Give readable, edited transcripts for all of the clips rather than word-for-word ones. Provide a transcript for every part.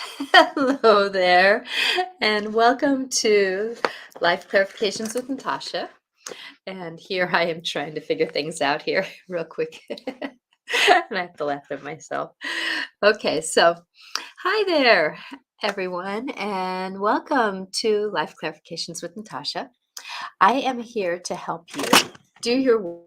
Hello there, and welcome to Life Clarifications with Natasha. And here I am trying to figure things out here real quick. And I have to laugh at myself. Okay, so hi there, everyone, and welcome to Life Clarifications with Natasha. I am here to help you do your work.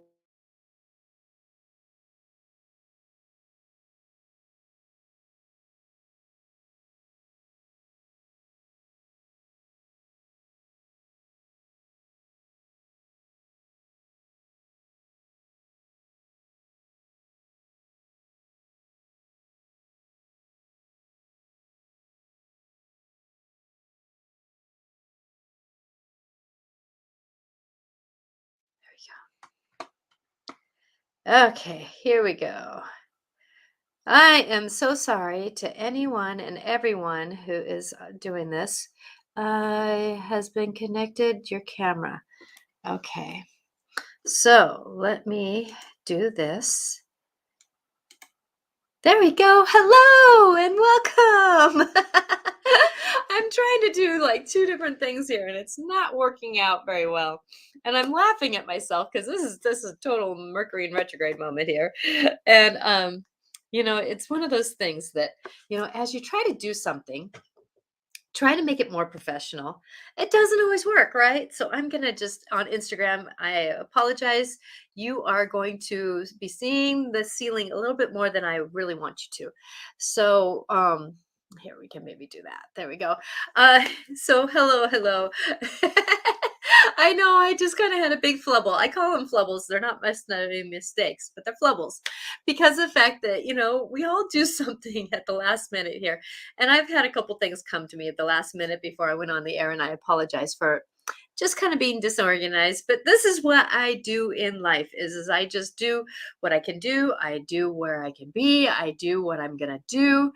Okay, here we go. I am so sorry to anyone and everyone who is doing this. Has been connected your camera. Okay, so let me do this. There we go. Hello and welcome. I'm trying to do like two different things here and it's not working out very well. And I'm laughing at myself because this is a total Mercury in retrograde moment here. And it's one of those things that, as you try to do something, try to make it more professional. It doesn't always work, right? So I'm going to just on Instagram, I apologize. You are going to be seeing the ceiling a little bit more than I really want you to. So, here we can maybe do that. There we go. So hello. I know I just kind of had a big flubble. I call them flubbles. They're not necessarily mistakes, but they're flubbles because of the fact that, we all do something at the last minute here. And I've had a couple things come to me at the last minute before I went on the air, and I apologize for just kind of being disorganized. But this is what I do in life is I just do what I can do. I do where I can be. I do what I'm gonna do.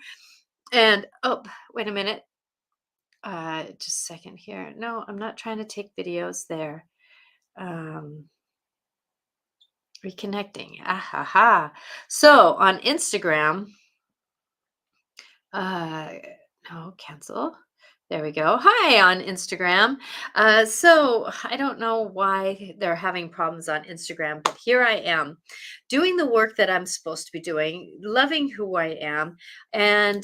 And oh, wait a minute. Just a second here. No, I'm not trying to take videos there. Um, reconnecting. Ah ha ha. So on Instagram, Uh, no, cancel. There we go. Hi on Instagram. So I don't know why they're having problems on Instagram, but here I am doing the work that I'm supposed to be doing, loving who I am. And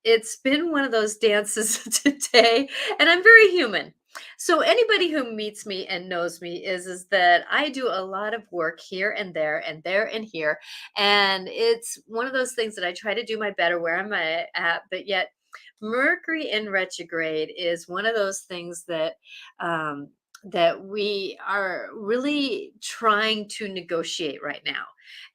it's been one of those dances today, and I'm very human. So anybody who meets me and knows me is that I do a lot of work here and there and here, and it's one of those things that I try to do my better where I'm at, but yet Mercury in retrograde is one of those things um, that we are really trying to negotiate right now.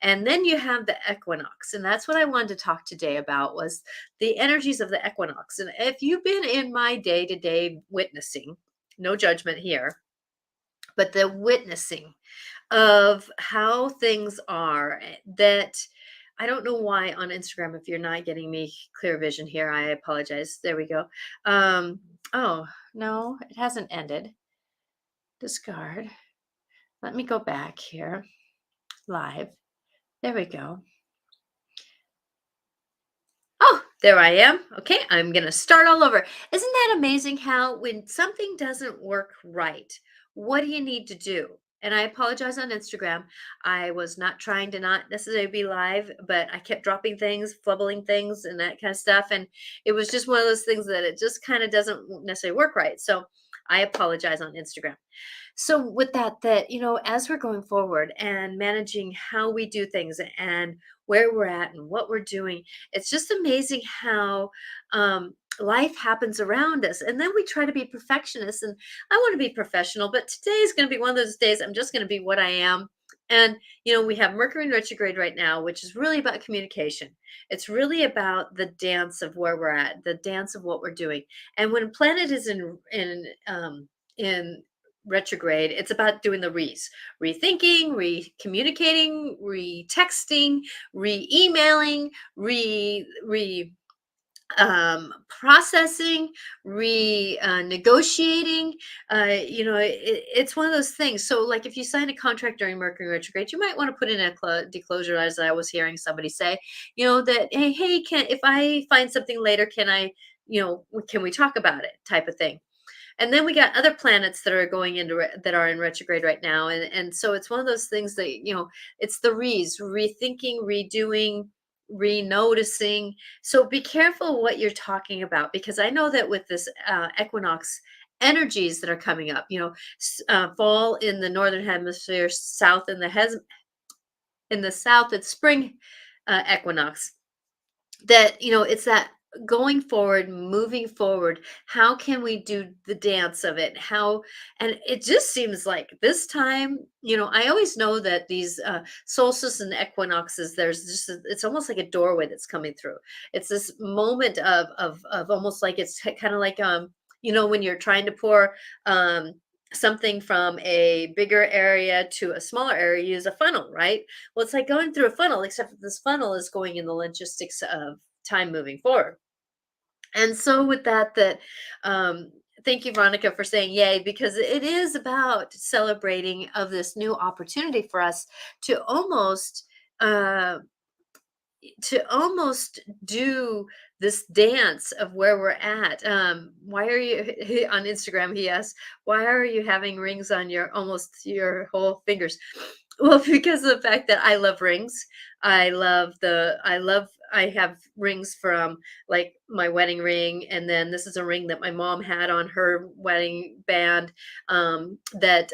And then you have the equinox, and that's what I wanted to talk today about was the energies of the equinox. And if you've been in my day-to-day witnessing, no judgment here, but the witnessing of how things are that I don't know why on Instagram, if you're not getting me clear vision here, I apologize. There we go. Oh, no, it hasn't ended. Discard. Let me go back here. Live. There we go. Oh, there I am. Okay, I'm going to start all over. Isn't that amazing how when something doesn't work right, what do you need to do? And I apologize on Instagram. I was not trying to not necessarily be live, but I kept dropping things, flubbling things, and that kind of stuff. And it was just one of those things that it just kind of doesn't necessarily work right. So I apologize on Instagram. So with that, as we're going forward and managing how we do things and where we're at and what we're doing, it's just amazing how life happens around us. And then we try to be perfectionists. And I want to be professional, but today is going to be one of those days I'm just going to be what I am. And, we have Mercury in retrograde right now, which is really about communication. It's really about the dance of where we're at, the dance of what we're doing. And when a planet is in retrograde, it's about doing the rethinking, re-communicating, re-texting, re-emailing, re processing, negotiating. It's one of those things. So, like, if you sign a contract during Mercury retrograde, you might want to put in a declosure, as I was hearing somebody say. That hey, can if I find something later, can I, can we talk about it, type of thing. And then we got other planets that are going into that are in retrograde right now, and so it's one of those things that it's the rethinking, redoing, renoticing. So be careful what you're talking about, because I know that with this equinox energies that are coming up, fall in the northern hemisphere, south in the south, it's spring equinox. That it's that going forward, moving forward. How can we do the dance of it? How And it just seems like this time, I always know that these solstices and equinoxes, there's just it's almost like a doorway that's coming through. It's this moment of almost like it's kind of like when you're trying to pour something from a bigger area to a smaller area, you use a funnel, right? Well, it's like going through a funnel, except that this funnel is going in the logistics of time moving forward. And so with that, um, thank you, Veronica, for saying yay, because it is about celebrating of this new opportunity for us to uh, almost do this dance of where we're at. Why are you on Instagram? He asked, why are you having rings on your whole fingers? Well, because of the fact that I love rings. I have rings from, like, my wedding ring, and then this is a ring that my mom had on her wedding band, that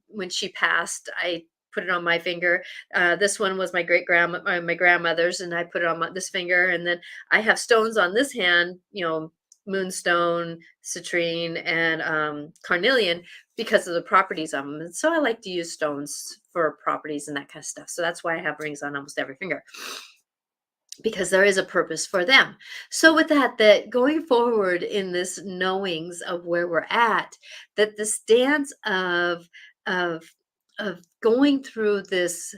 when she passed, I put it on my finger. This one was my grandmother's, and I put it on this finger. And then I have stones on this hand, moonstone, citrine, and carnelian, because of the properties of them. And so I like to use stones for properties and that kind of stuff. So that's why I have rings on almost every finger, because there is a purpose for them. So with that going forward in this knowings of where we're at, that the stance of of going through this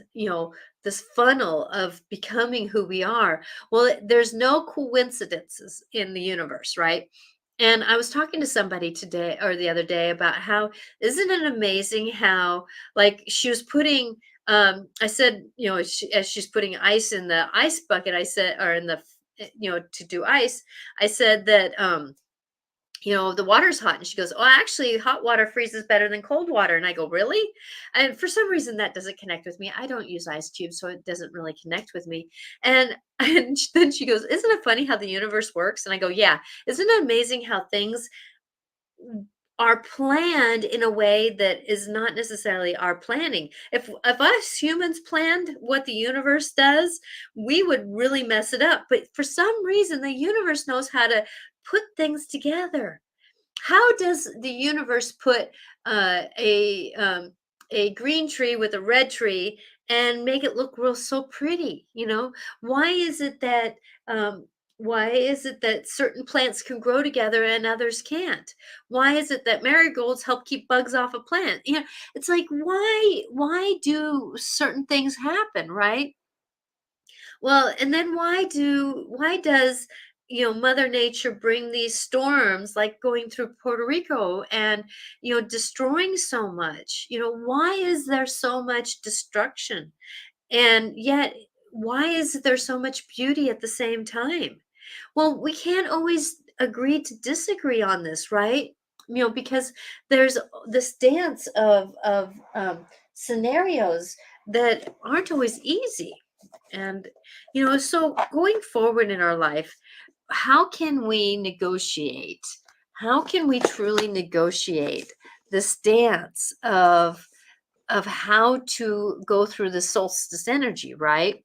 funnel of becoming who we are. Well, there's no coincidences in the universe, right? And I was talking to somebody today or the other day about how, isn't it amazing how, like, she was putting I said, as she's putting ice in the ice bucket, I said, or in the, to do ice, I said that, the water's hot. And she goes, oh, actually, hot water freezes better than cold water. And I go, really? And for some reason, that doesn't connect with me. I don't use ice cubes, so it doesn't really connect with me. And, then she goes, isn't it funny how the universe works? And I go, yeah. Isn't it amazing how things are planned in a way that is not necessarily our planning. If us humans planned what the universe does, we would really mess it up. But for some reason, the universe knows how to put things together. How does the universe put a green tree with a red tree and make it look real so pretty? Why is it that um, why is it that certain plants can grow together and others can't? Why is it that marigolds help keep bugs off a plant? It's like, why do certain things happen, right? Well, and then why does, Mother Nature bring these storms, like going through Puerto Rico and, destroying so much? Why is there so much destruction? And yet, why is there so much beauty at the same time? Well, we can't always agree to disagree on this, right? Because there's this dance of scenarios that aren't always easy. And, so going forward in our life, how can we negotiate? How can we truly negotiate this dance of how to go through the solstice energy, right?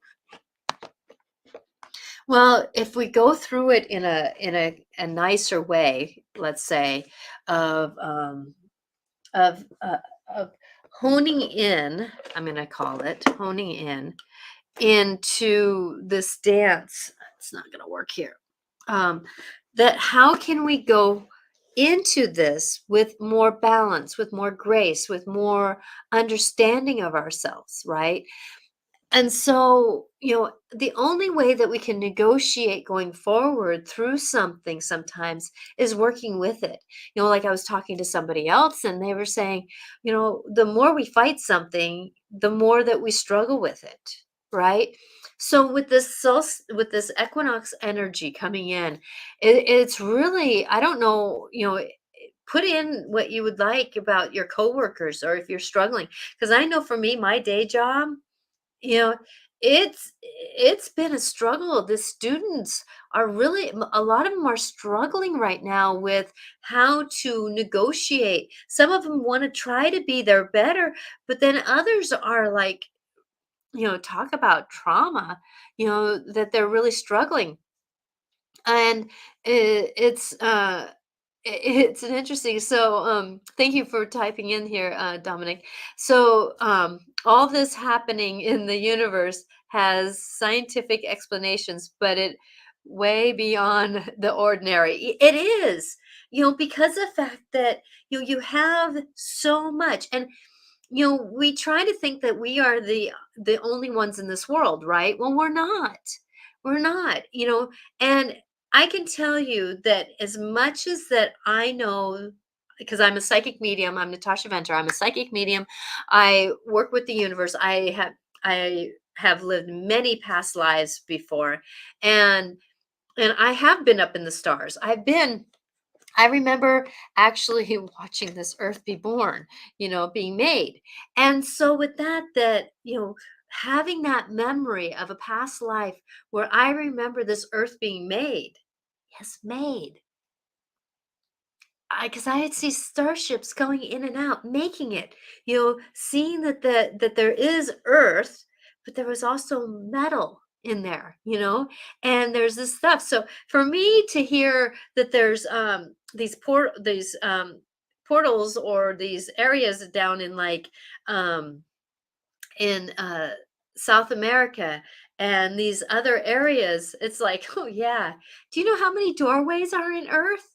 Well, if we go through it in a nicer way, let's say, of of uh, of honing in, I'm going to call it honing in into this dance. It's not going to work here. Um, that how can we go into this with more balance, with more grace, with more understanding of ourselves, right? And so, the only way that we can negotiate going forward through something sometimes is working with it. Like I was talking to somebody else and they were saying, the more we fight something, the more that we struggle with it, right? So with this equinox energy coming in, it's really, I don't know, put in what you would like about your coworkers or if you're struggling. Because I know for me, my day job, you know, it's been a struggle. The students are really a lot of them are struggling right now with how to negotiate. Some of them want to try to be their better, but then others are like, talk about trauma, that they're really struggling. And it's it's an interesting, so thank you for typing in here, Dominic. So all this happening in the universe has scientific explanations, but it way beyond the ordinary. It is, because of the fact that you have so much. And we try to think that we are the only ones in this world, right? Well, we're not. We're not, and I can tell you that as much as that I know, because I'm a psychic medium, I'm Natasha Venter, I'm a psychic medium. I work with the universe. I have lived many past lives before, and I have been up in the stars. I remember actually watching this earth be born, being made. And so with that, having that memory of a past life where I remember this earth being made, yes, made, because I had seen starships going in and out, making it, seeing that there is Earth, but there was also metal in there, and there's this stuff. So for me to hear that there's these portals or these areas down in like in South America and these other areas, it's like, oh yeah. Do you know how many doorways are in Earth?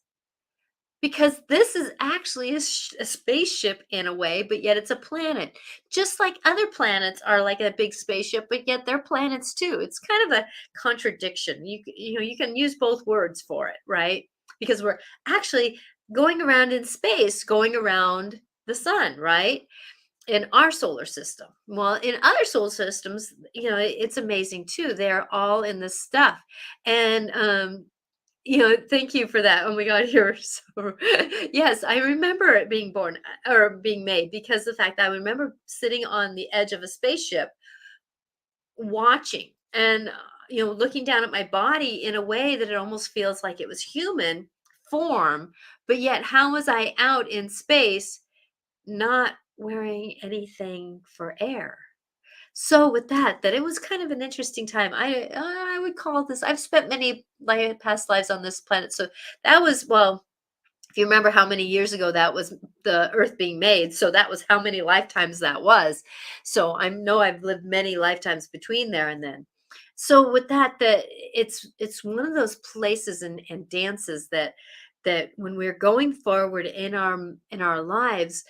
Because this is actually a spaceship in a way, but yet it's a planet. Just like other planets are like a big spaceship, but yet they're planets too. It's kind of a contradiction. You can use both words for it, right? Because we're actually going around in space, going around the sun, right? In our solar system. Well, in other solar systems, it's amazing too. They're all in this stuff. And thank you for that. Oh my God, you're so yes, I remember it being born or being made because the fact that I remember sitting on the edge of a spaceship watching and looking down at my body in a way that it almost feels like it was human form, but yet how was I out in space not wearing anything for air? So with that it was kind of an interesting time. I would call this. I've spent many past lives on this planet, so that was, well. If you remember how many years ago that was the Earth being made, so that was how many lifetimes that was. So I know I've lived many lifetimes between there and then. So with that it's one of those places and dances that when we're going forward in our lives,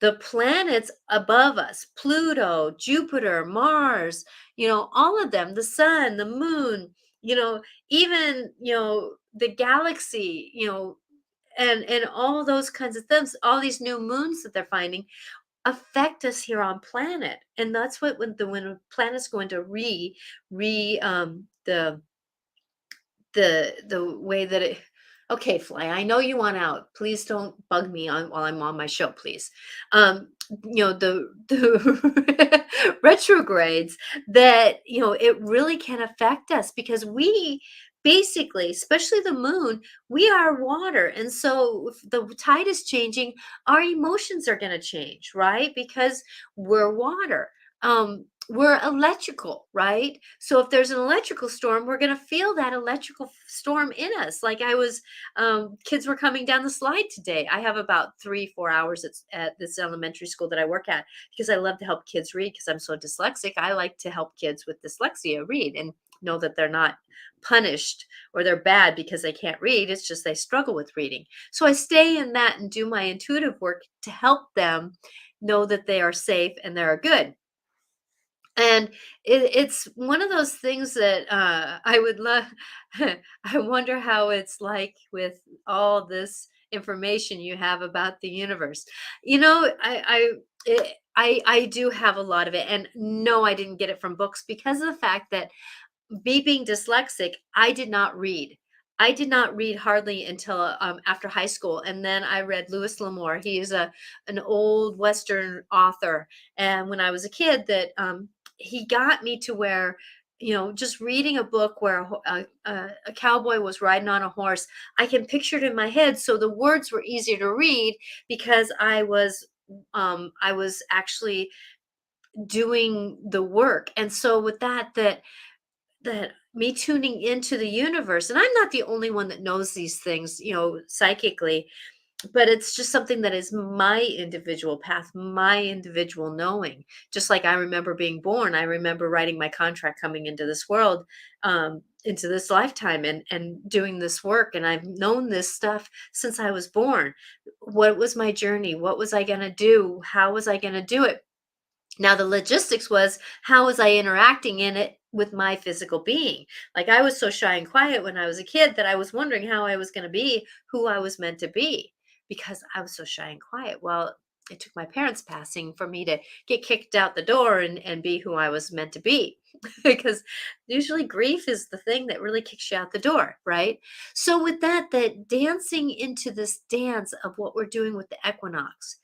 the planets above us, Pluto, Jupiter, Mars, all of them, the sun, the moon, even, the galaxy, and all those kinds of things, all these new moons that they're finding affect us here on planet. And that's what when a planet's going to re the way that it. Okay, Fly, I know you want out. Please don't bug me on while I'm on my show, please. Um, the retrogrades, that it really can affect us because we basically, especially the moon, we are water. And so if the tide is changing, our emotions are going to change, right? Because we're water. We're electrical, right? So if there's an electrical storm, we're going to feel that electrical storm in us. Like I was, kids were coming down the slide today. I have about 3, 4 hours at this elementary school that I work at because I love to help kids read because I'm so dyslexic. I like to help kids with dyslexia read and know that they're not punished or they're bad because they can't read. It's just they struggle with reading. So I stay in that and do my intuitive work to help them know that they are safe and they're good. And it's one of those things that I would love. I wonder how it's like with all this information you have about the universe. I do have a lot of it, and no, I didn't get it from books because of the fact that me being dyslexic, I did not read. I did not read hardly until after high school, and then I read Louis L'Amour. He is an old Western author, and when I was a kid, that he got me to where, just reading a book where a cowboy was riding on a horse, I can picture it in my head, so the words were easier to read because I was actually doing the work, and so with that me tuning into the universe, and I'm not the only one that knows these things, psychically, but it's just something that is my individual path, my individual knowing. Just like I remember being born, I remember writing my contract coming into this world, into this lifetime, and doing this work, and I've known this stuff since I was born. What was my journey? What was I going to do? How was I going to do it? Now the logistics was, how was I interacting in it with my physical being? Like, I was so shy and quiet when I was a kid that I was wondering how I was going to be who I was meant to be because I was so shy and quiet. Well, it took my parents passing for me to get kicked out the door and be who I was meant to be. Because usually grief is the thing that really kicks you out the door, right? So with that dancing into this dance of what we're doing with the equinox,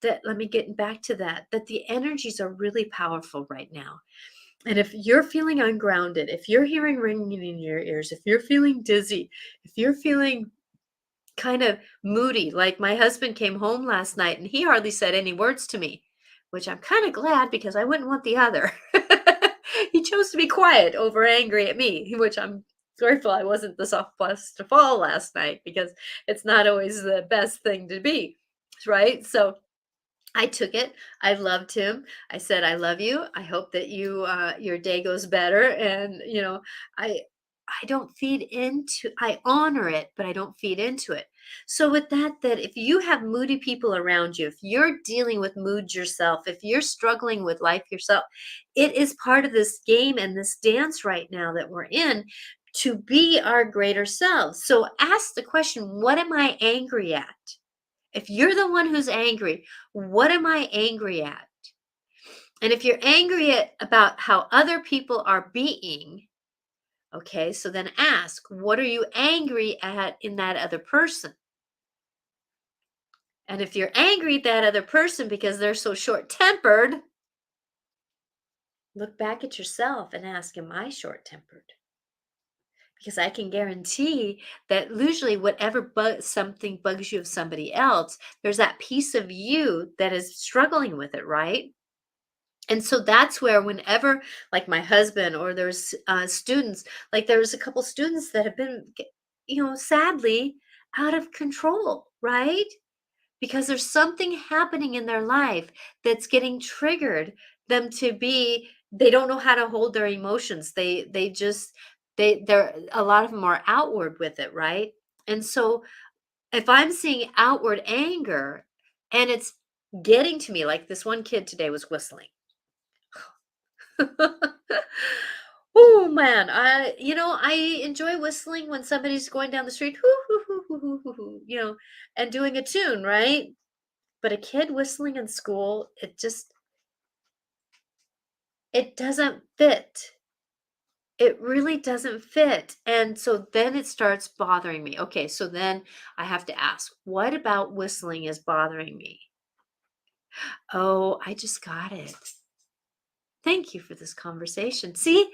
that let me get back to that the energies are really powerful right now. And if you're feeling ungrounded, if you're hearing ringing in your ears, if you're feeling dizzy, if you're feeling kind of moody, like my husband came home last night and he hardly said any words to me, which I'm kind of glad because I wouldn't want the other. He chose to be quiet over angry at me, which I'm grateful I wasn't the soft bus to fall last night because it's not always the best thing to be, right? So I took it. I loved him. I said, "I love you. I hope that your day goes better." And I I don't feed into. I honor it, but I don't feed into it. So with that if you have moody people around you, if you're dealing with mood yourself, if you're struggling with life yourself, it is part of this game and this dance right now that we're in to be our greater selves. So ask the question, what am I angry at? If you're the one who's angry, what am I angry at? And if you're angry about how other people are being, okay, so then ask, what are you angry at in that other person? And if you're angry at that other person because they're so short tempered, look back at yourself and ask, am I short tempered? Because I can guarantee that usually whatever something bugs you of somebody else, there's that piece of you that is struggling with it, right? And so that's where whenever, like my husband or there's students, like there's a couple students that have been, sadly out of control, right? Because there's something happening in their life that's getting triggered them to be, they don't know how to hold their emotions. They just, they're, a lot of them are outward with it, right? And so if I'm seeing outward anger and it's getting to me, like this one kid today was whistling. Oh man, I enjoy whistling when somebody's going down the street, hoo hoo hoo hoo hoo hoo hoo, and doing a tune, right? But a kid whistling in school, it doesn't fit. It really doesn't fit. And so then it starts bothering me. Okay, so then I have to ask, what about whistling is bothering me? Oh, I just got it. Thank you for this conversation. See,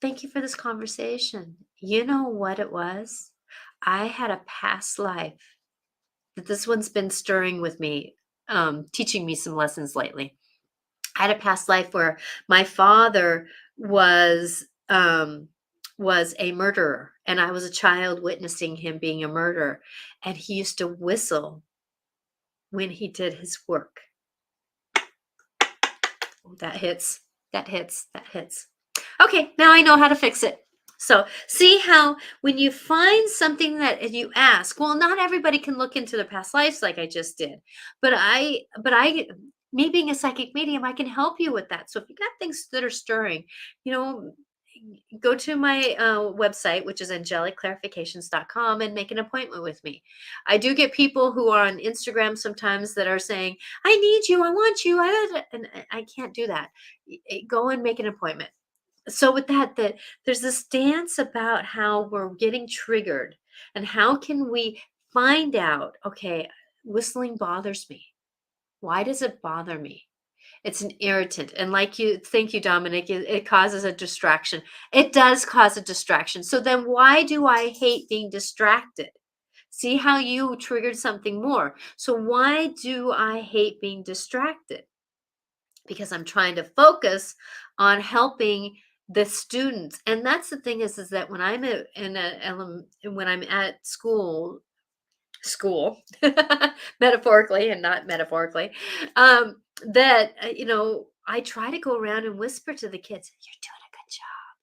thank you for this conversation. You know what it was? I had a past life that this one's been stirring with me, teaching me some lessons lately. I had a past life where my father was was a murderer, and I was a child witnessing him being a murderer, and he used to whistle when he did his work. Oh, that hits. That hits. That hits. Okay, now I know how to fix it. So, see how when you find something that you ask, well, not everybody can look into their past lives like I just did, but I me being a psychic medium, I can help you with that. So if you got things that are stirring, you know, go to my website, which is angelicclarifications.com, and make an appointment with me. I do get people who are on Instagram sometimes that are saying, I need you, I want you, and I can't do that. Go and make an appointment. So with that, there's this dance about how we're getting triggered and how can we find out, okay, whistling bothers me. Why does it bother me? It's an irritant. And like you, thank you, Dominic, it causes a distraction. It does cause a distraction. So then why do I hate being distracted? See how you triggered something more. So why do I hate being distracted? Because I'm trying to focus on helping the students. And that's the thing is that when I'm when I'm at school metaphorically and not metaphorically, that I try to go around and whisper to the kids, you're doing a good job.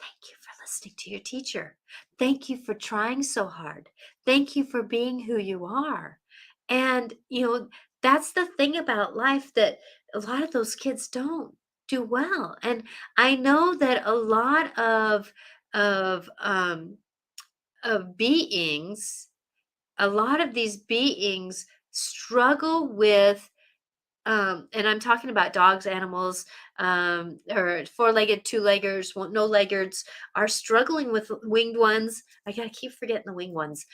Thank you for listening to your teacher. Thank you for trying so hard. Thank you for being who you are. And that's the thing about life, that a lot of those kids don't do well. And I know that a lot of beings, a lot of these beings struggle with, and I'm talking about dogs, animals, or four-legged, two-leggers, no-leggeds, are struggling with winged ones. I gotta keep forgetting the winged ones.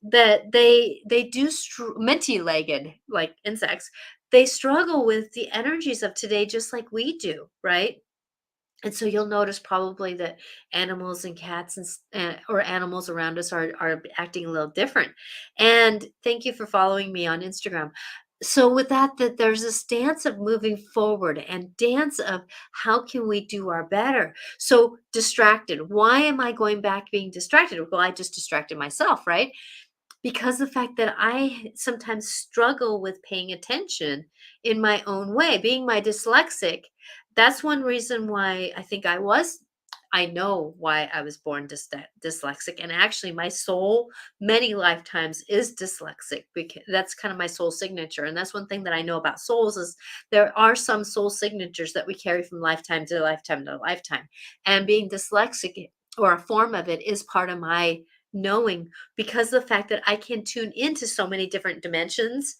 That they do minty-legged, like insects. They struggle with the energies of today, just like we do, right? And so you'll notice probably that animals and cats or animals around us are acting a little different. And thank you for following me on Instagram. So with that there's this dance of moving forward and dance of how can we do our better. So distracted. Why am I going back being distracted? Well, I just distracted myself, right? Because the fact that I sometimes struggle with paying attention in my own way, being my dyslexic, that's one reason why I know why I was born dyslexic. And actually, my soul, many lifetimes, is dyslexic, because that's kind of my soul signature. And that's one thing that I know about souls is there are some soul signatures that we carry from lifetime to lifetime to lifetime. And being dyslexic, or a form of it, is part of my knowing, because of the fact that I can tune into so many different dimensions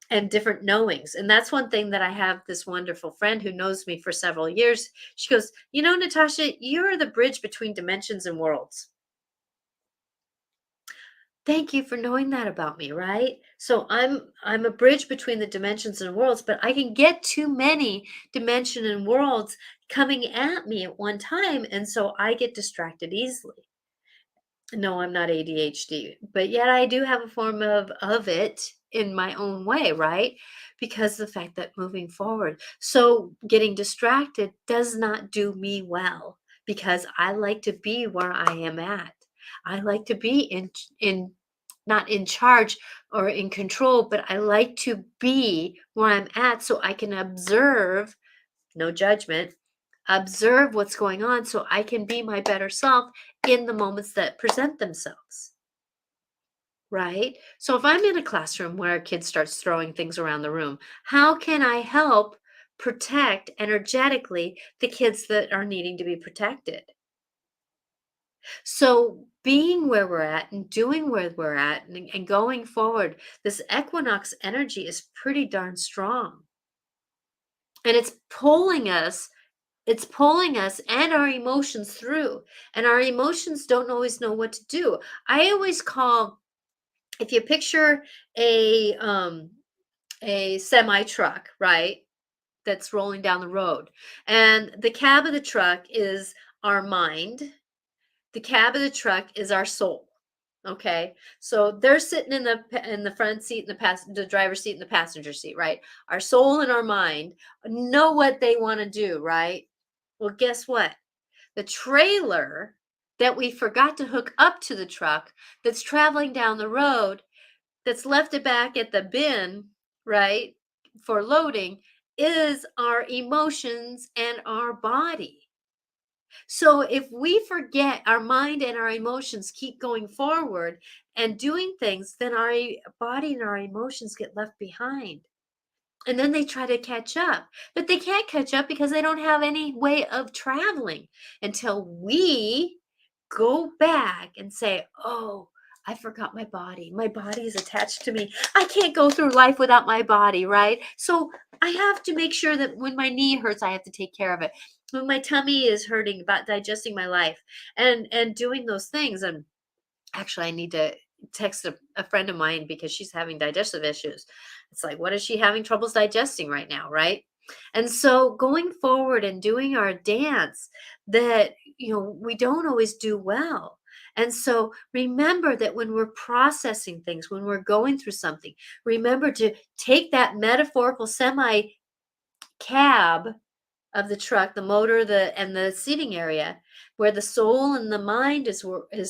and different knowings. And that's one thing that I have this wonderful friend who knows me for several years. She goes, Natasha, you're the bridge between dimensions and worlds. Thank you for knowing that about me, right? So I'm a bridge between the dimensions and worlds, but I can get too many dimension and worlds coming at me at one time, and so I get distracted easily. No, I'm not ADHD, but yet I do have a form of it in my own way, right? Because the fact that moving forward, so getting distracted does not do me well, because I like to be where I am at. I like to be in not in charge or in control, but I like to be where I'm at so I can observe, no judgment, observe what's going on so I can be my better self in the moments that present themselves. Right? So if I'm in a classroom where a kid starts throwing things around the room, how can I help protect energetically the kids that are needing to be protected? So being where we're at and doing where we're at and going forward, this equinox energy is pretty darn strong. And it's pulling us and our emotions through, and our emotions don't always know what to do. I always call, if you picture a semi truck, right, that's rolling down the road, and the cab of the truck is our mind, the cab of the truck is our soul. Okay, so they're sitting in the front seat, and the driver's seat, and the passenger seat, right? Our soul and our mind know what they want to do, right? Well, guess what? The trailer that we forgot to hook up to the truck, that's traveling down the road, that's left it back at the bin, right, for loading, is our emotions and our body. So if we forget, our mind and our emotions keep going forward and doing things, then our body and our emotions get left behind. And then they try to catch up, but they can't catch up because they don't have any way of traveling until we go back and say, "Oh, I forgot my body. My body is attached to me. I can't go through life without my body, right? So I have to make sure that when my knee hurts, I have to take care of it. When my tummy is hurting about digesting my life and doing those things. And actually, I need to text a friend of mine because she's having digestive issues. It's like, what is she having troubles digesting right now, right? And so going forward and doing our dance that, we don't always do well. And so remember that when we're processing things, when we're going through something, remember to take that metaphorical semi cab of the truck, the motor, and the seating area, where the soul and the mind is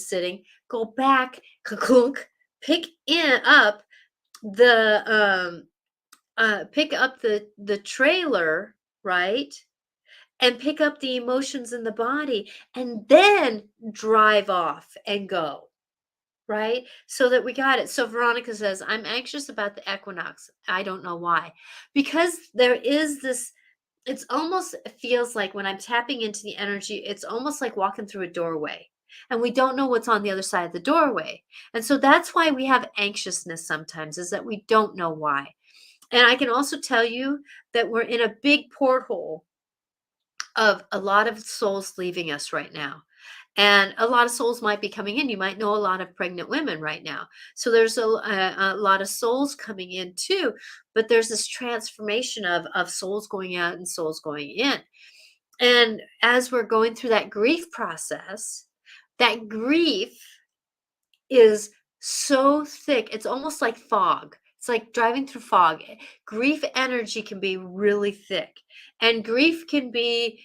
sitting, go back, klunk, pick in up the pick up the trailer, right? And pick up the emotions in the body and then drive off and go. Right? So that we got it. So Veronica says, I'm anxious about the equinox. I don't know why. Because there is this it's almost feels like when I'm tapping into the energy, it's almost like walking through a doorway. And we don't know what's on the other side of the doorway. And so that's why we have anxiousness sometimes, is that we don't know why. And I can also tell you that we're in a big porthole of a lot of souls leaving us right now. And a lot of souls might be coming in. You might know a lot of pregnant women right now. So there's a lot of souls coming in too. But there's this transformation of souls going out and souls going in. And as we're going through that grief process, that grief is so thick. It's almost like fog. It's like driving through fog. Grief energy can be really thick. And grief can be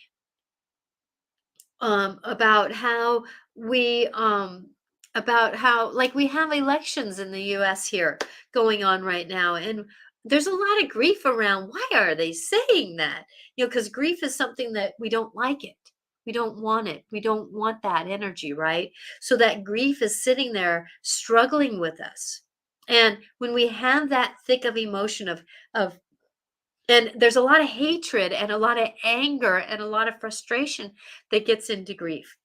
about how we about how, like, we have elections in the US here going on right now, and there's a lot of grief around. Why are they saying that? Because grief is something that we don't like it. We don't want it. We don't want that energy, right? So that grief is sitting there struggling with us. And when we have that thick of emotion of and there's a lot of hatred and a lot of anger and a lot of frustration that gets into grief.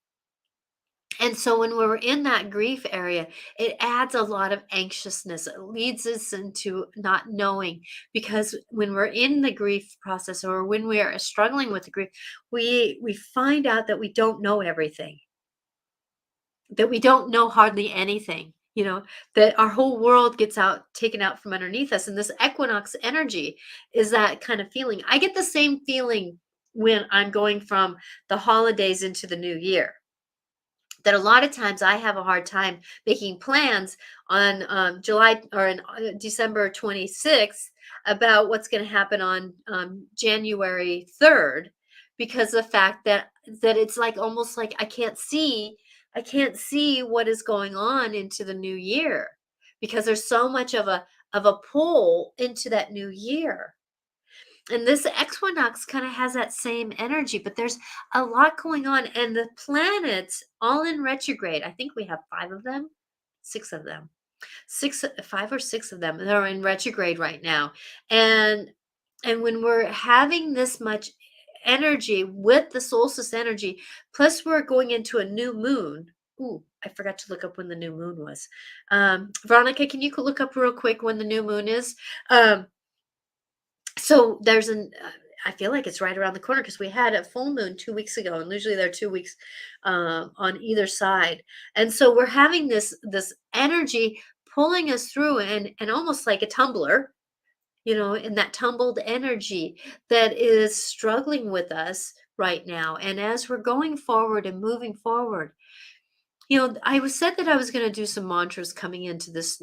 And so when we're in that grief area, it adds a lot of anxiousness. It leads us into not knowing, because when we're in the grief process or when we are struggling with the grief, we find out that we don't know everything, that we don't know hardly anything. That our whole world gets taken out from underneath us. And this equinox energy is that kind of feeling. I get the same feeling when I'm going from the holidays into the new year, that a lot of times I have a hard time making plans on July or in December 26th about what's going to happen on January 3rd, because the fact that it's like almost like I can't see what is going on into the new year, because there's so much of a pull into that new year. And this equinox kind of has that same energy, but there's a lot going on, and the planets all in retrograde. I think we have five of them, six of them, five or six of them that are in retrograde right now. And when we're having this much energy with the solstice energy, plus we're going into a new moon. Ooh, I forgot to look up when the new moon was. Veronica, can you look up real quick when the new moon is? So I feel like it's right around the corner, because we had a full moon 2 weeks ago, and usually they're 2 weeks on either side. And so we're having this energy pulling us through, and almost like a tumbler, in that tumbled energy that is struggling with us right now. And as we're going forward and moving forward, I was said that I was going to do some mantras coming into this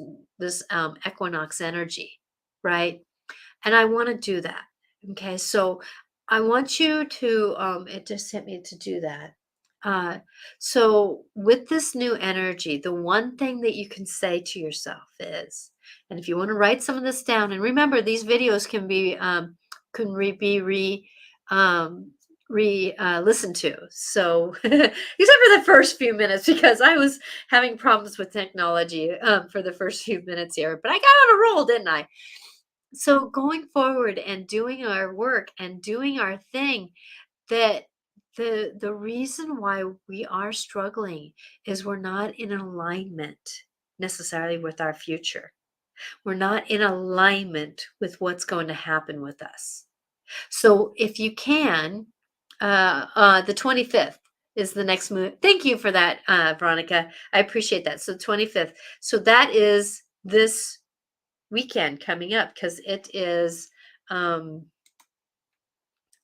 equinox energy, right? And I want to do that. Okay, so I want you to, it just hit me to do that. So with this new energy, the one thing that you can say to yourself is, and if you want to write some of this down, and remember, these videos can be listened to. So except for the first few minutes, because I was having problems with technology for the first few minutes here, but I got on a roll, didn't I? So going forward and doing our work and doing our thing, that the reason why we are struggling is we're not in alignment necessarily with our future. We're not in alignment with what's going to happen with us. So if you can, the 25th is the next move. Thank you for that, Veronica. I appreciate that. So 25th. So that is this weekend coming up because it is um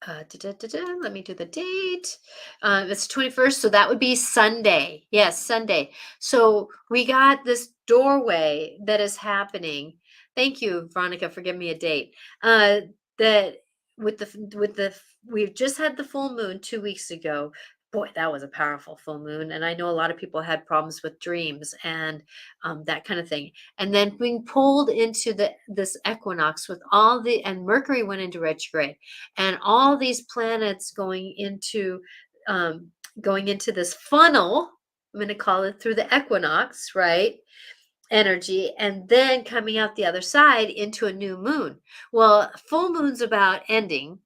let me do the date. It's 21st, so that would be Sunday. Yes, Sunday. So we got this doorway that is happening. Thank you, Veronica, for giving me a date. That with the we've just had the full moon 2 weeks ago. Boy, that was a powerful full moon, and I know a lot of people had problems with dreams and that kind of thing. And then being pulled into the this equinox with all the and Mercury went into retrograde and all these planets um, going into this funnel. I'm going to call it through the equinox, right? Energy, and then coming out the other side into a new moon. Well, full moon's about ending.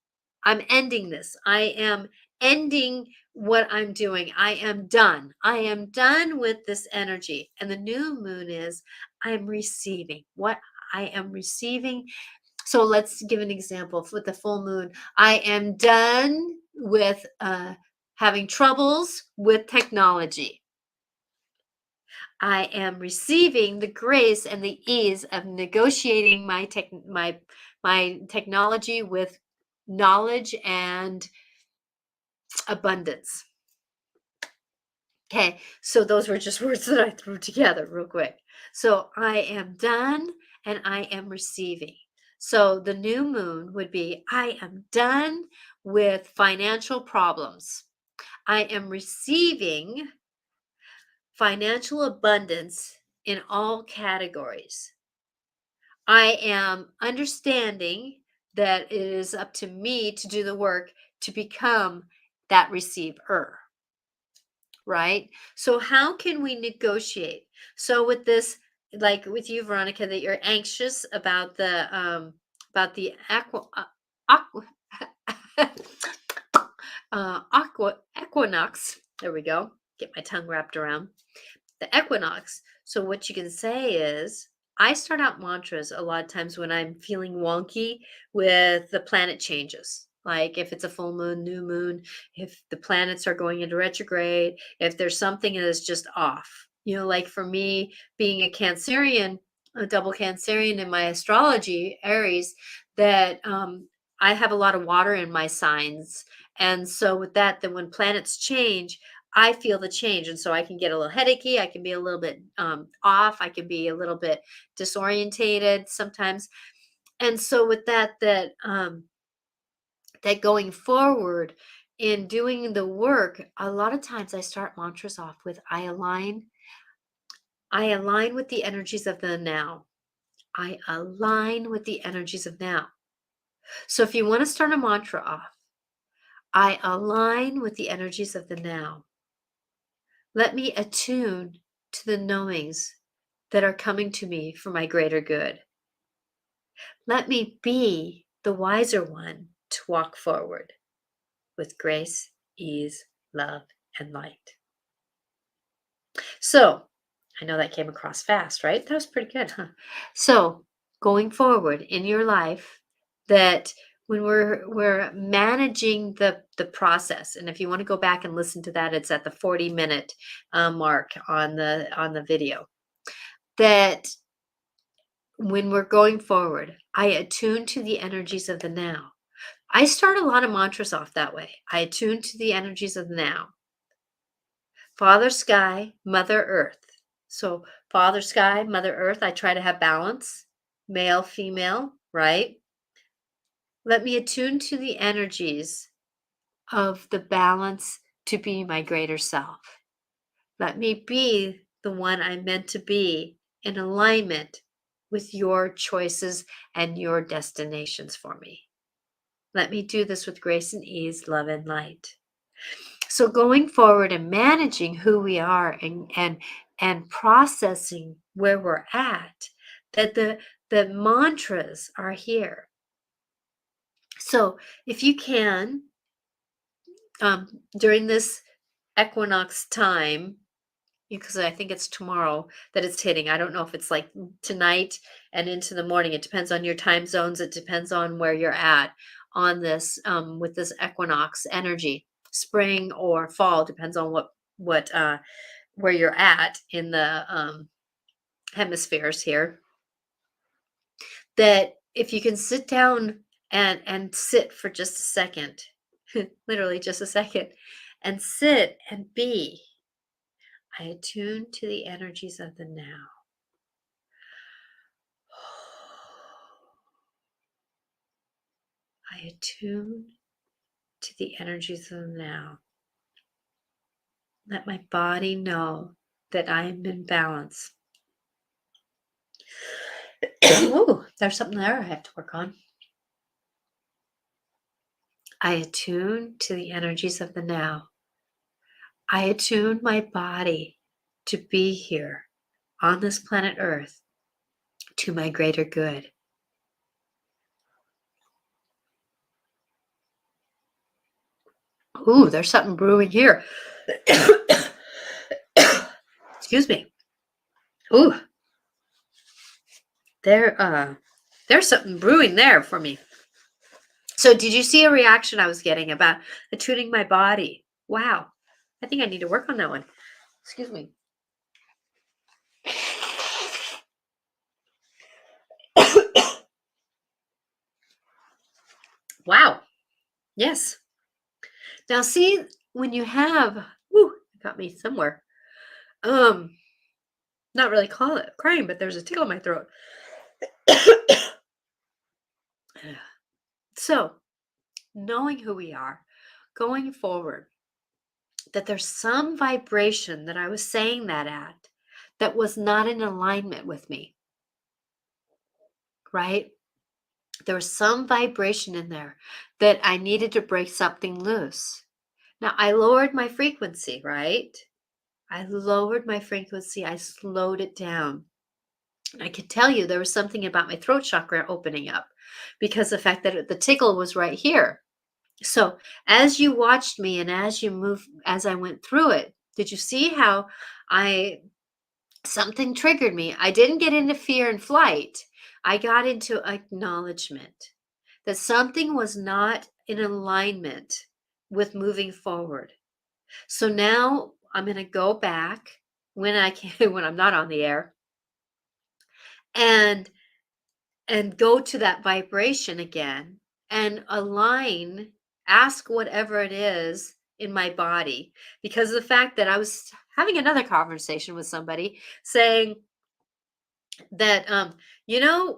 I'm ending this. I am ending what I'm doing. I am done. I am done with this energy. And the new moon is I'm receiving what I am receiving. So let's give an example with the full moon. I am done with having troubles with technology. I am receiving the grace and the ease of negotiating my technology with knowledge and abundance. Okay, so those were just words that I threw together real quick. So I am done and I am receiving. So the new moon would be I am done with financial problems. I am receiving financial abundance in all categories. I am understanding that it is up to me to do the work to become that receiver, right? So how can we negotiate? So with this, like with you, Veronica, that you're anxious about the aqua equinox. There we go. Get my tongue wrapped around the equinox. So what you can say is, I start out mantras a lot of times when I'm feeling wonky with the planet changes. Like if it's a full moon, new moon, if the planets are going into retrograde, if there's something that is just off. You know, like for me being a Cancerian, a double Cancerian in my astrology, Aries, that I have a lot of water in my signs. And so with that, then when planets change, I feel the change. And so I can get a little headachy. I can be a little bit off. I can be a little bit disorientated sometimes. And so with that going forward in doing the work, a lot of times I start mantras off with I align with the energies of the now. I align with the energies of now. So if you want to start a mantra off, I align with the energies of the now. Let me attune to the knowings that are coming to me for my greater good. Let me be the wiser one to walk forward with grace, ease, love, and light. So, I know that came across fast, right? That was pretty good, huh? So, going forward in your life, that when we're managing the process, and if you want to go back and listen to that, it's at the 40-minute mark on the video. That when we're going forward, I attune to the energies of the now. I start a lot of mantras off that way. I attune to the energies of the now. Father Sky, Mother Earth. So, Father Sky, Mother Earth, I try to have balance, male, female, right? Let me attune to the energies of the balance to be my greater self. Let me be the one I'm meant to be in alignment with your choices and your destinations for me. Let me do this with grace and ease, love and light. So going forward and managing who we are and processing where we're at, that The mantras are here. So if you can, during this equinox time, because I think it's tomorrow that it's hitting. I don't know if it's like tonight and into the morning. It depends on your time zones. It depends on where you're at on this with this equinox energy, spring or fall, depends on what where you're at in the hemispheres here. That if you can sit down and sit for just a second, literally just a second, and sit and be. I attune to the energies of the now. I attune to the energies of the now. Let my body know that I am in balance. Ooh, there's something there I have to work on. I attune to the energies of the now. I attune my body to be here on this planet Earth to my greater good. Ooh, there's something brewing here. Excuse me. Ooh, there's something brewing there for me. So did you see a reaction I was getting about attuning my body? Wow. I think I need to work on that one. Excuse me. Wow. Yes. Now see, when you have, whoo, it got me somewhere. Um, Not really crying, but there's a tickle in my throat. So, knowing who we are, going forward, that there's some vibration that I was saying that at that was not in alignment with me, right? There was some vibration in there that I needed to break something loose. Now, I lowered my frequency, right? I lowered my frequency. I slowed it down. And I could tell you there was something about my throat chakra opening up because the fact that the tickle was right here. So, as you watched me and as you moved, as I went through it, did you see how I something triggered me? I didn't get into fear and flight. I got into acknowledgement that something was not in alignment with moving forward. So now I'm going to go back when I can, when I'm not on the air, and go to that vibration again and align, ask whatever it is in my body, because of the fact that I was having another conversation with somebody saying that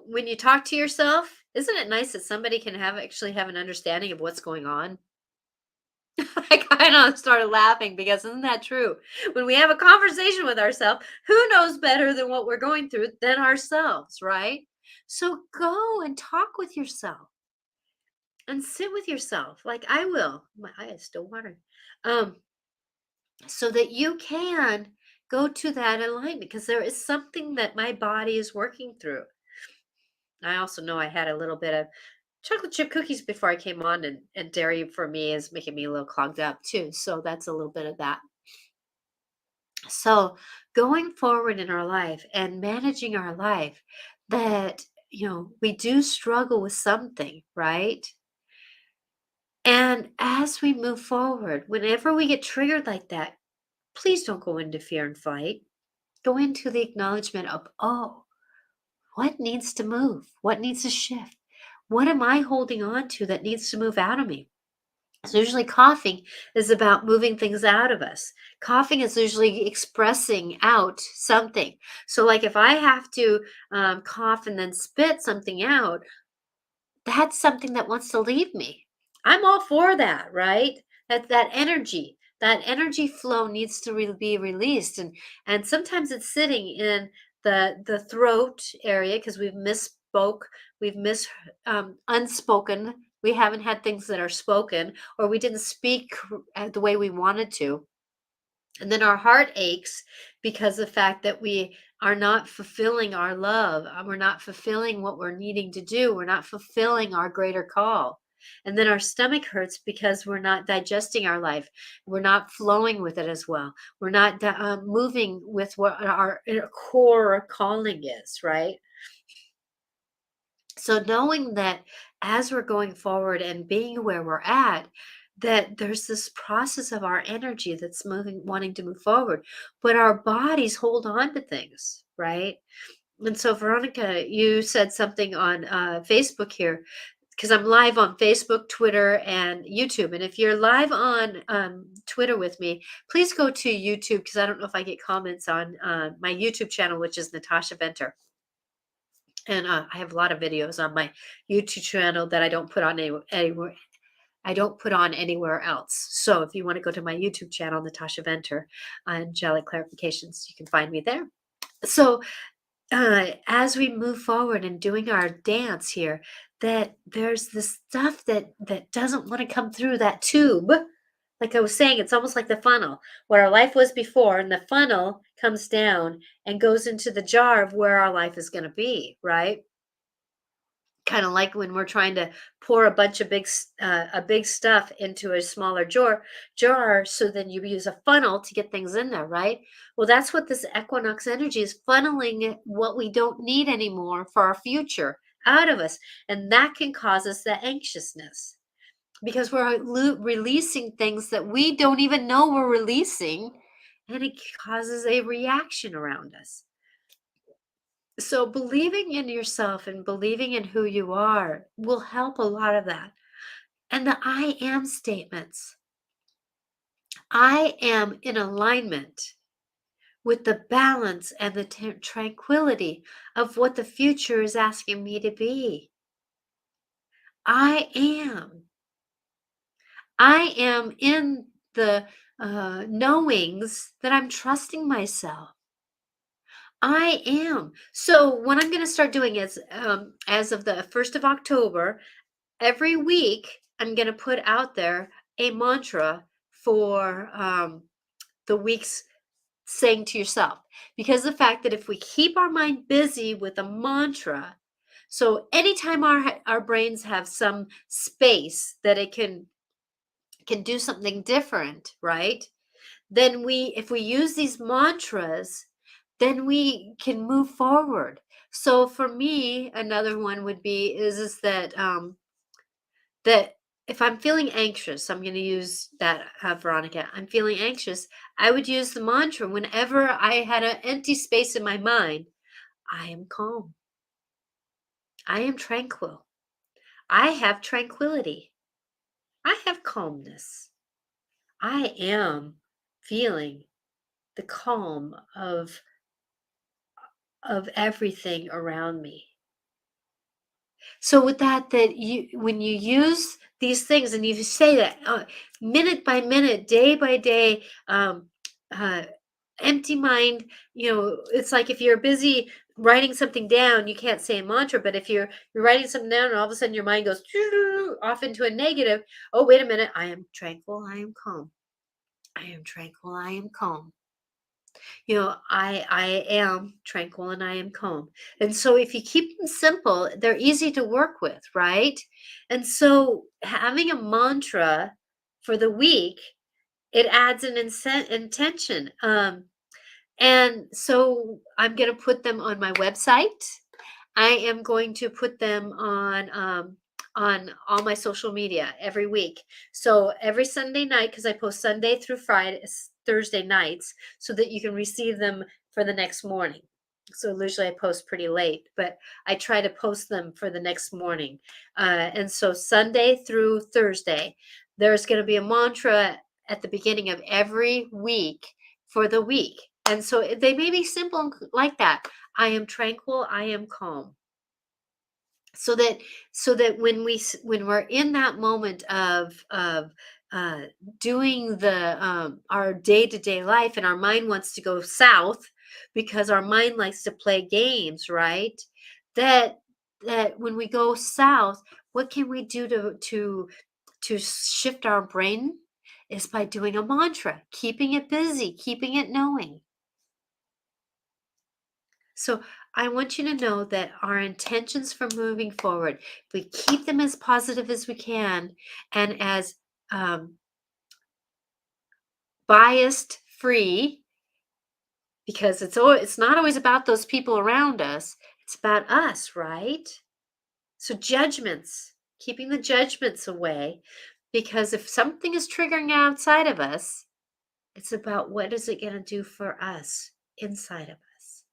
when you talk to yourself, isn't it nice that somebody can actually have an understanding of what's going on? I kind of started laughing because isn't that true? When we have a conversation with ourselves, who knows better than what we're going through than ourselves, right? So go and talk with yourself and sit with yourself like I will. My eye is still watering. Um, so that you can go to that alignment because there is something that my body is working through. I also know I had a little bit of chocolate chip cookies before I came on, and dairy for me is making me a little clogged up too. So that's a little bit of that. So going forward in our life and managing our life, that we do struggle with something, right? And as we move forward, whenever we get triggered like that, please don't go into fear and flight. Go into the acknowledgement of, oh, what needs to move? What needs to shift? What am I holding on to that needs to move out of me? So usually coughing is about moving things out of us. Coughing is usually expressing out something. So like if I have to cough and then spit something out, that's something that wants to leave me. I'm all for that, right? That energy flow needs to be released, and sometimes it's sitting in the throat area because we've misspoke, we've unspoken. We haven't had things that are spoken, or we didn't speak the way we wanted to. And then our heart aches because of the fact that we are not fulfilling our love. We're not fulfilling what we're needing to do. We're not fulfilling our greater call. And then our stomach hurts because we're not digesting our life. We're not flowing with it as well. We're not moving with what our core calling is, right? So knowing that as we're going forward and being where we're at, that there's this process of our energy that's moving, wanting to move forward, but our bodies hold on to things, right? And so, Veronica, you said something on Facebook here, because I'm live on Facebook, Twitter, and YouTube. And if you're live on Twitter with me, please go to YouTube, because I don't know if I get comments on my YouTube channel, which is Natasha Venter. And I have a lot of videos on my YouTube channel that I don't put on anywhere. I don't put on anywhere else. So if you want to go to my YouTube channel, Natasha Venter, Angelic Clarifications, you can find me there. So as we move forward and doing our dance here, that there's this stuff that doesn't want to come through that tube. Like I was saying, it's almost like the funnel, where our life was before, and the funnel comes down and goes into the jar of where our life is going to be, right? Kind of like when we're trying to pour a bunch of a big stuff into a smaller jar, so then you use a funnel to get things in there, right? Well, that's what this equinox energy is, funneling what we don't need anymore for our future out of us, and that can cause us that anxiousness because we're releasing things that we don't even know we're releasing, and it causes a reaction around us. So believing in yourself and believing in who you are will help a lot of that. And the I am statements. I am in alignment with the balance and the tranquility of what the future is asking me to be. I am. I am in the knowings that I'm trusting myself. I am. So what I'm going to start doing is, as of the 1st of October, every week I'm going to put out there a mantra for the weeks, saying to yourself, because the fact that if we keep our mind busy with a mantra, so anytime our brains have some space that it can do something different, right? Then if we use these mantras, then we can move forward. So for me, another one would be is that if I'm feeling anxious, I'm going to use that, Veronica. I'm feeling anxious. I would use the mantra whenever I had an empty space in my mind. I am calm. I am tranquil. I have tranquility. I have calmness. I am feeling the calm of everything around me. So with that you, when you use these things and you say that minute by minute, day by day, uh, empty mind, it's like if you're busy writing something down, you can't say a mantra. But if you're writing something down and all of a sudden your mind goes off into a negative, oh, wait a minute, I am tranquil, I am calm. I am tranquil, I am calm. I am tranquil and I am calm. And so if you keep them simple, they're easy to work with, right? And so having a mantra for the week, it adds an intention. And so I'm going to put them on my website. I am going to put them on all my social media every week. So every Sunday night, because I post Sunday through Friday, Thursday nights, so that you can receive them for the next morning. So usually I post pretty late, but I try to post them for the next morning. And so Sunday through Thursday, there's going to be a mantra at the beginning of every week for the week. And so they may be simple like that. I am tranquil, I am calm. So that when we're in that moment of uh, doing the our day-to-day life, and our mind wants to go south because our mind likes to play games, right? That when we go south, what can we do to shift our brain is by doing a mantra, keeping it busy, keeping it knowing. So I want you to know that our intentions for moving forward, if we keep them as positive as we can and as um, biased free, because it's not always about those people around us. It's about us, right? So judgments, keeping the judgments away, because if something is triggering outside of us, it's about what is it going to do for us inside of us,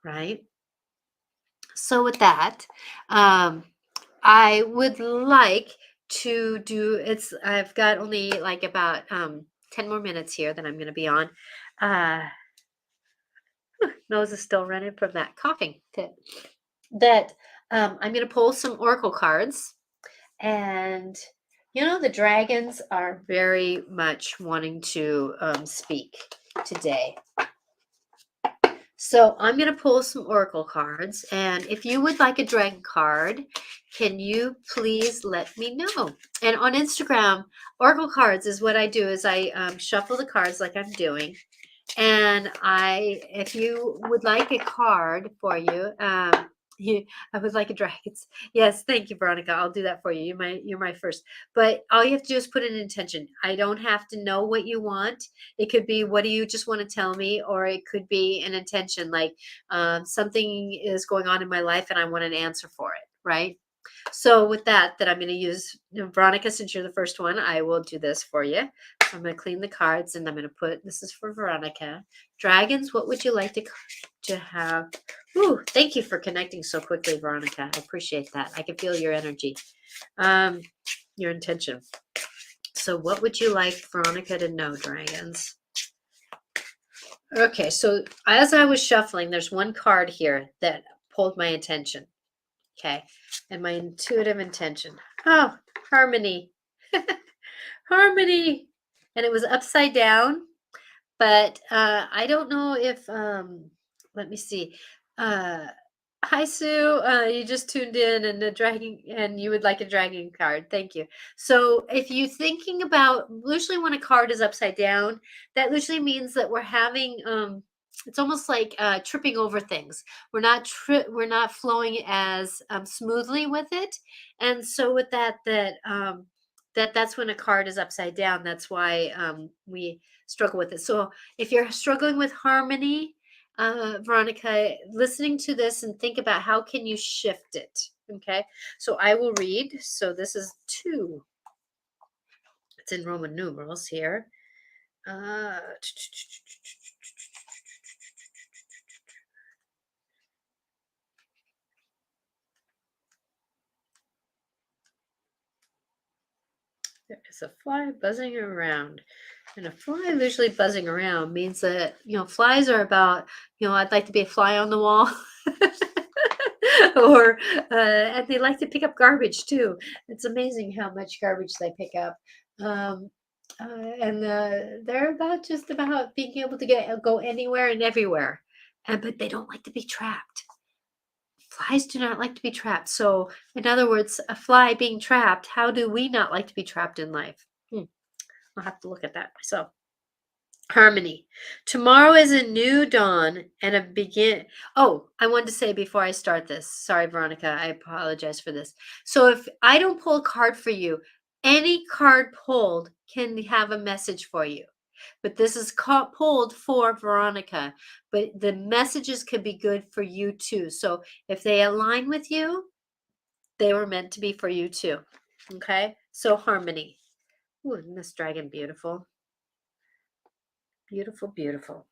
right? So with that, um, I would like to do I've got only like about 10 more minutes here that I'm going to be on. Uh, Nose is still running from that coughing fit. That I'm going to pull some oracle cards. And the dragons are very much wanting to speak today. So I'm going to pull some oracle cards. And if you would like a dragon card, can you please let me know? And on Instagram, oracle cards is what I do is I shuffle the cards like I'm doing. And if you would like a card for you, I would like a dragons. Yes, thank you, Veronica. I'll do that for you. You're my first. But all you have to do is put an intention. I don't have to know what you want. It could be, what do you just want to tell me? Or it could be an intention, like something is going on in my life and I want an answer for it, right? So with that I'm going to use, Veronica, since you're the first one, I will do this for you. So I'm going to clean the cards and I'm going to this is for Veronica. Dragons, what would you like to have? Ooh, thank you for connecting so quickly, Veronica. I appreciate that. I can feel your energy, your intention. So what would you like Veronica to know, dragons? Okay, so as I was shuffling, there's one card here that pulled my attention. Okay. And my intuitive intention. Oh, harmony. Harmony. And it was upside down. But I don't know if let me see. Uh Hi Sue. You just tuned in and you would like a dragon card. Thank you. So if you're thinking about, usually when a card is upside down, that usually means that we're having it's almost like tripping over things. We're not flowing as smoothly with it. And so with that's when a card is upside down. That's why we struggle with it. So if you're struggling with harmony, Veronica, listening to this and think about how can you shift it. Okay, so I will read. So this is 2. It's in Roman numerals here. Uh, there is a fly buzzing around. And a fly usually buzzing around means that, flies are about, I'd like to be a fly on the wall. or and they like to pick up garbage too. It's amazing how much garbage they pick up. Um, and they're just about being able to go anywhere and everywhere. But they don't like to be trapped. Flies do not like to be trapped. So, in other words, a fly being trapped, how do we not like to be trapped in life? I'll have to look at that myself. Harmony. Tomorrow is a new dawn and a begin. Oh, I wanted to say before I start this. Sorry, Veronica. I apologize for this. So if I don't pull a card for you, any card pulled can have a message for you. But this is pulled for Veronica. But the messages could be good for you too. So if they align with you, they were meant to be for you too. Okay? So harmony. Ooh, isn't this dragon beautiful? Beautiful, beautiful.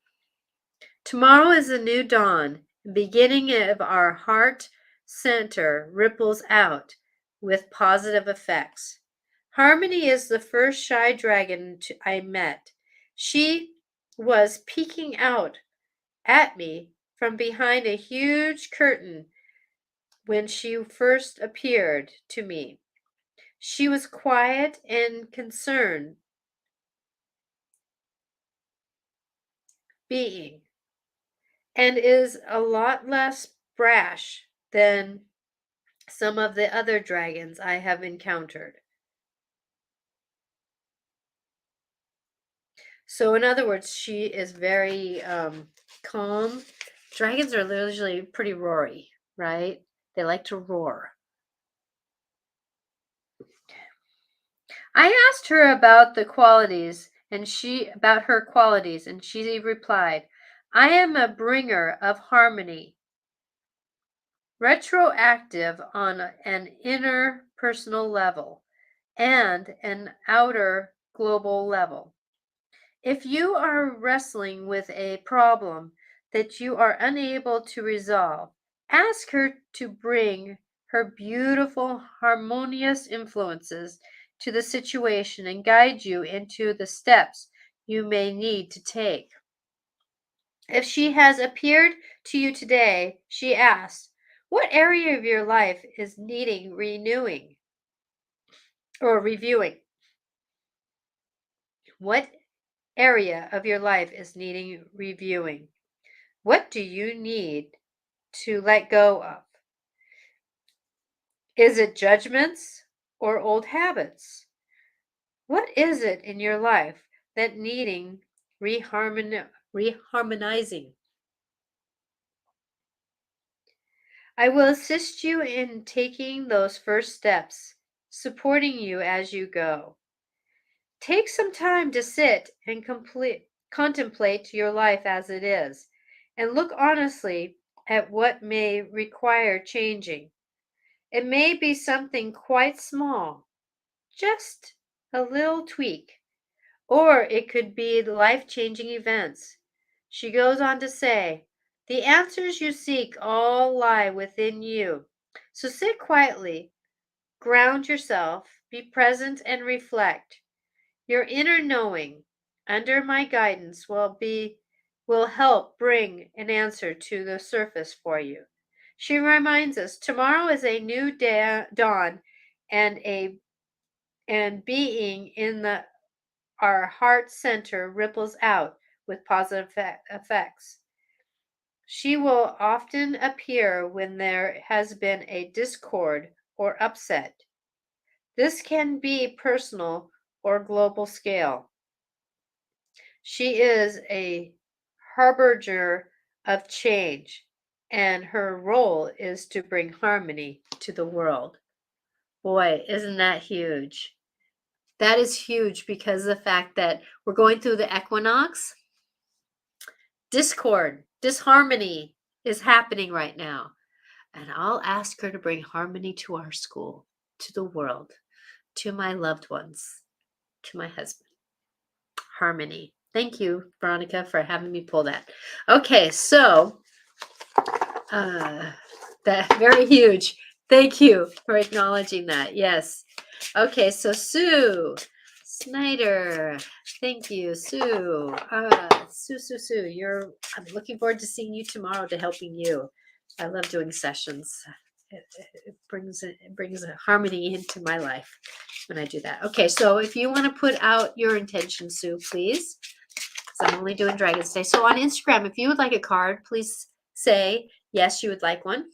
Tomorrow is a new dawn. The beginning of our heart center ripples out with positive effects. Harmony is the first shy dragon I met. She was peeking out at me from behind a huge curtain when she first appeared to me. She was quiet and concerned being and is a lot less brash than some of the other dragons I have encountered. So, in other words, she is very calm Dragons are usually pretty roary, right? They like to roar. I asked her about the qualities and she about her qualities and she replied, I am a bringer of harmony, retroactive on an inner personal level and an outer global level. If you are wrestling with a problem that you are unable to resolve, ask her to bring her beautiful, harmonious influences to the situation and guide you into the steps you may need to take. If she has appeared to you today, she asks, what area of your life is needing renewing or reviewing? What area of your life is needing reviewing? What do you need to let go of? Is it judgments or old habits? What is it in your life that needing reharmonizing? I will assist you in taking those first steps, supporting you as you go. Take some time to sit and contemplate your life as it is, and look honestly at what may require changing. It may be something quite small, just a little tweak, or it could be life-changing events. She goes on to say, the answers you seek all lie within you. So sit quietly, ground yourself, be present and reflect. Your inner knowing, under my guidance, will help bring an answer to the surface for you. She reminds us tomorrow is a new dawn and being in our heart center ripples out with positive effects. She will often appear when there has been a discord or upset. This can be personal or global scale. She is a harbinger of change, and her role is to bring harmony to the world. Boy, isn't that huge? That is huge because of the fact that we're going through the equinox. Discord, disharmony is happening right now. And I'll ask her to bring harmony to our school, to the world, to my loved ones, to my husband. Harmony. Thank you, Veronica, for having me pull that. Okay, so that very huge. Thank you for acknowledging that. Yes. Okay, so Sue Snyder. Thank you, Sue. Sue. I'm looking forward to seeing you tomorrow to helping you. I love doing sessions. It brings a harmony into my life when I do that. Okay, so if you want to put out your intention, Sue, please. Because I'm only doing Dragons Day. So on Instagram, if you would like a card, please say yes, you would like one.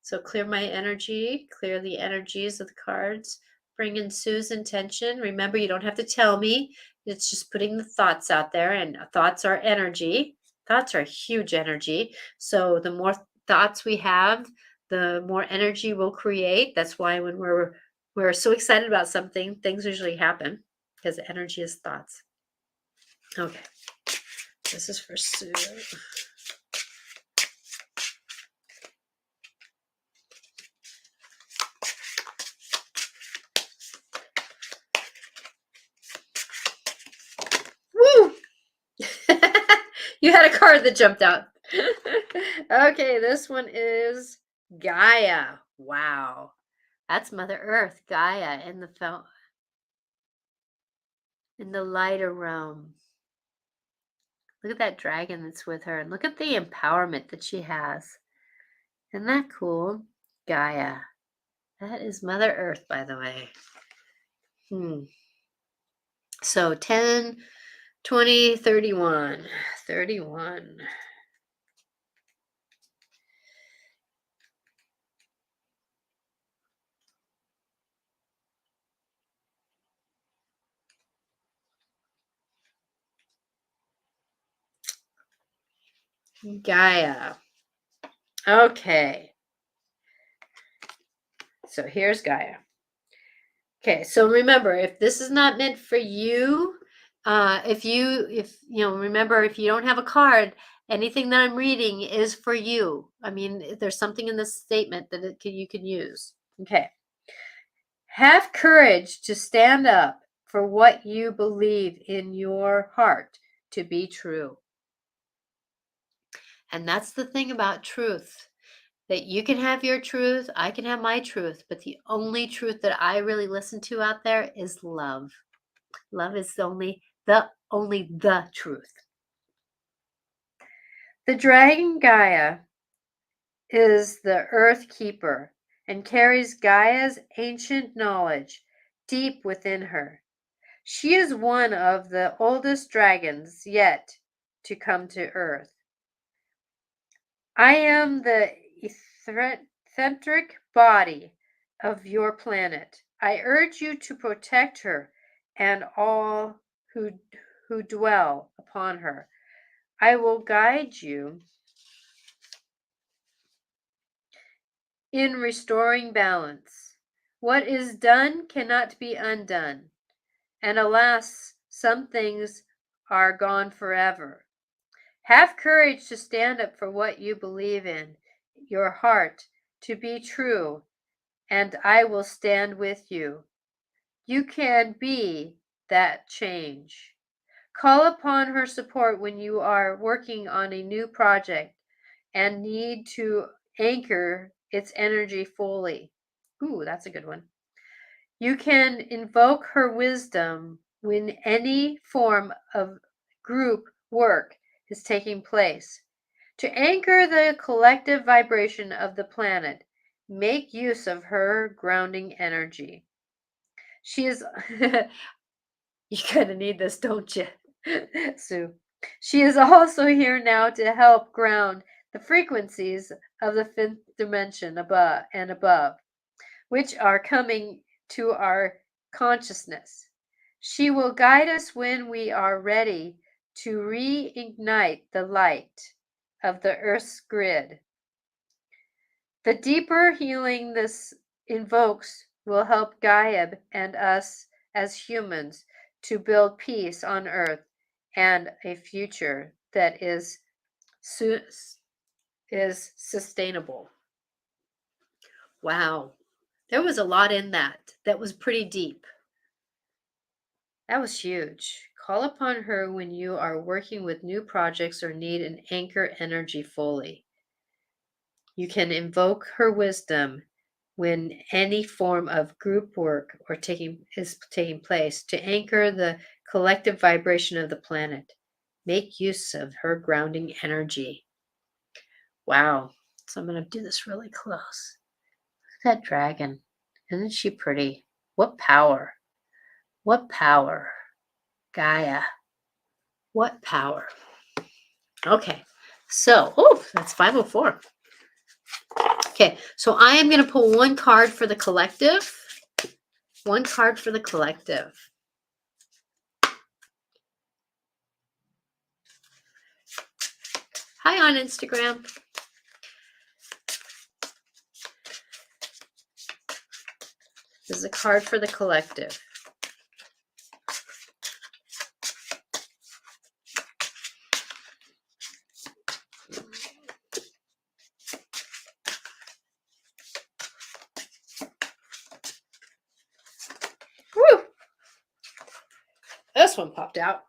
So clear my energy, clear the energies of the cards. Bring in Sue's intention. Remember, you don't have to tell me. It's just putting the thoughts out there, and thoughts are energy. Thoughts are huge energy. So the more thoughts we have, the more energy we'll create. That's why when we're so excited about something, things usually happen because energy is thoughts. Okay, this is for Sue. Woo! You had a card that jumped out. Okay, this one is Gaia. Wow. That's Mother Earth, Gaia in the lighter realm. Look at that dragon that's with her, and look at the empowerment that she has. Isn't that cool? Gaia. That is Mother Earth, by the way. So 10, 20, 31. 31. Gaia. Okay. So here's Gaia. Okay, so remember, if this is not meant for you, remember, if you don't have a card, anything that I'm reading is for you. I mean, there's something in this statement that you can use. Okay. Have courage to stand up for what you believe in your heart to be true. And that's the thing about truth, that you can have your truth, I can have my truth, but the only truth that I really listen to out there is love. Love is only the truth. The dragon Gaia is the earth keeper and carries Gaia's ancient knowledge deep within her. She is one of the oldest dragons yet to come to earth. I am the etheric body of your planet. I urge you to protect her and all who dwell upon her. I will guide you in restoring balance. What is done cannot be undone, and alas, some things are gone forever. Have courage to stand up for what you believe in, your heart to be true, and I will stand with you. You can be that change. Call upon her support when you are working on a new project and need to anchor its energy fully. Ooh, that's a good one. You can invoke her wisdom when any form of group work is taking place. To anchor the collective vibration of the planet, make use of her grounding energy. She is, you kind of need this, don't you, Sue? She is also here now to help ground the frequencies of the fifth dimension above, which are coming to our consciousness. She will guide us when we are ready to reignite the light of the Earth's grid. The deeper healing this invokes will help Gaia and us as humans to build peace on Earth and a future that is sustainable. Wow. There was a lot in that. That was pretty deep. That was huge. Call upon her when you are working with new projects or need an anchor energy fully. You can invoke her wisdom when any form of group work is taking place to anchor the collective vibration of the planet. Make use of her grounding energy. Wow. So I'm going to do this really close. Look at that dragon. Isn't she pretty? What power? What power? Gaia. What power? Okay. So, that's 504. Okay, so I am going to pull one card for the collective. One card for the collective. Hi on Instagram. This is a card for the collective. Woo! This one popped out.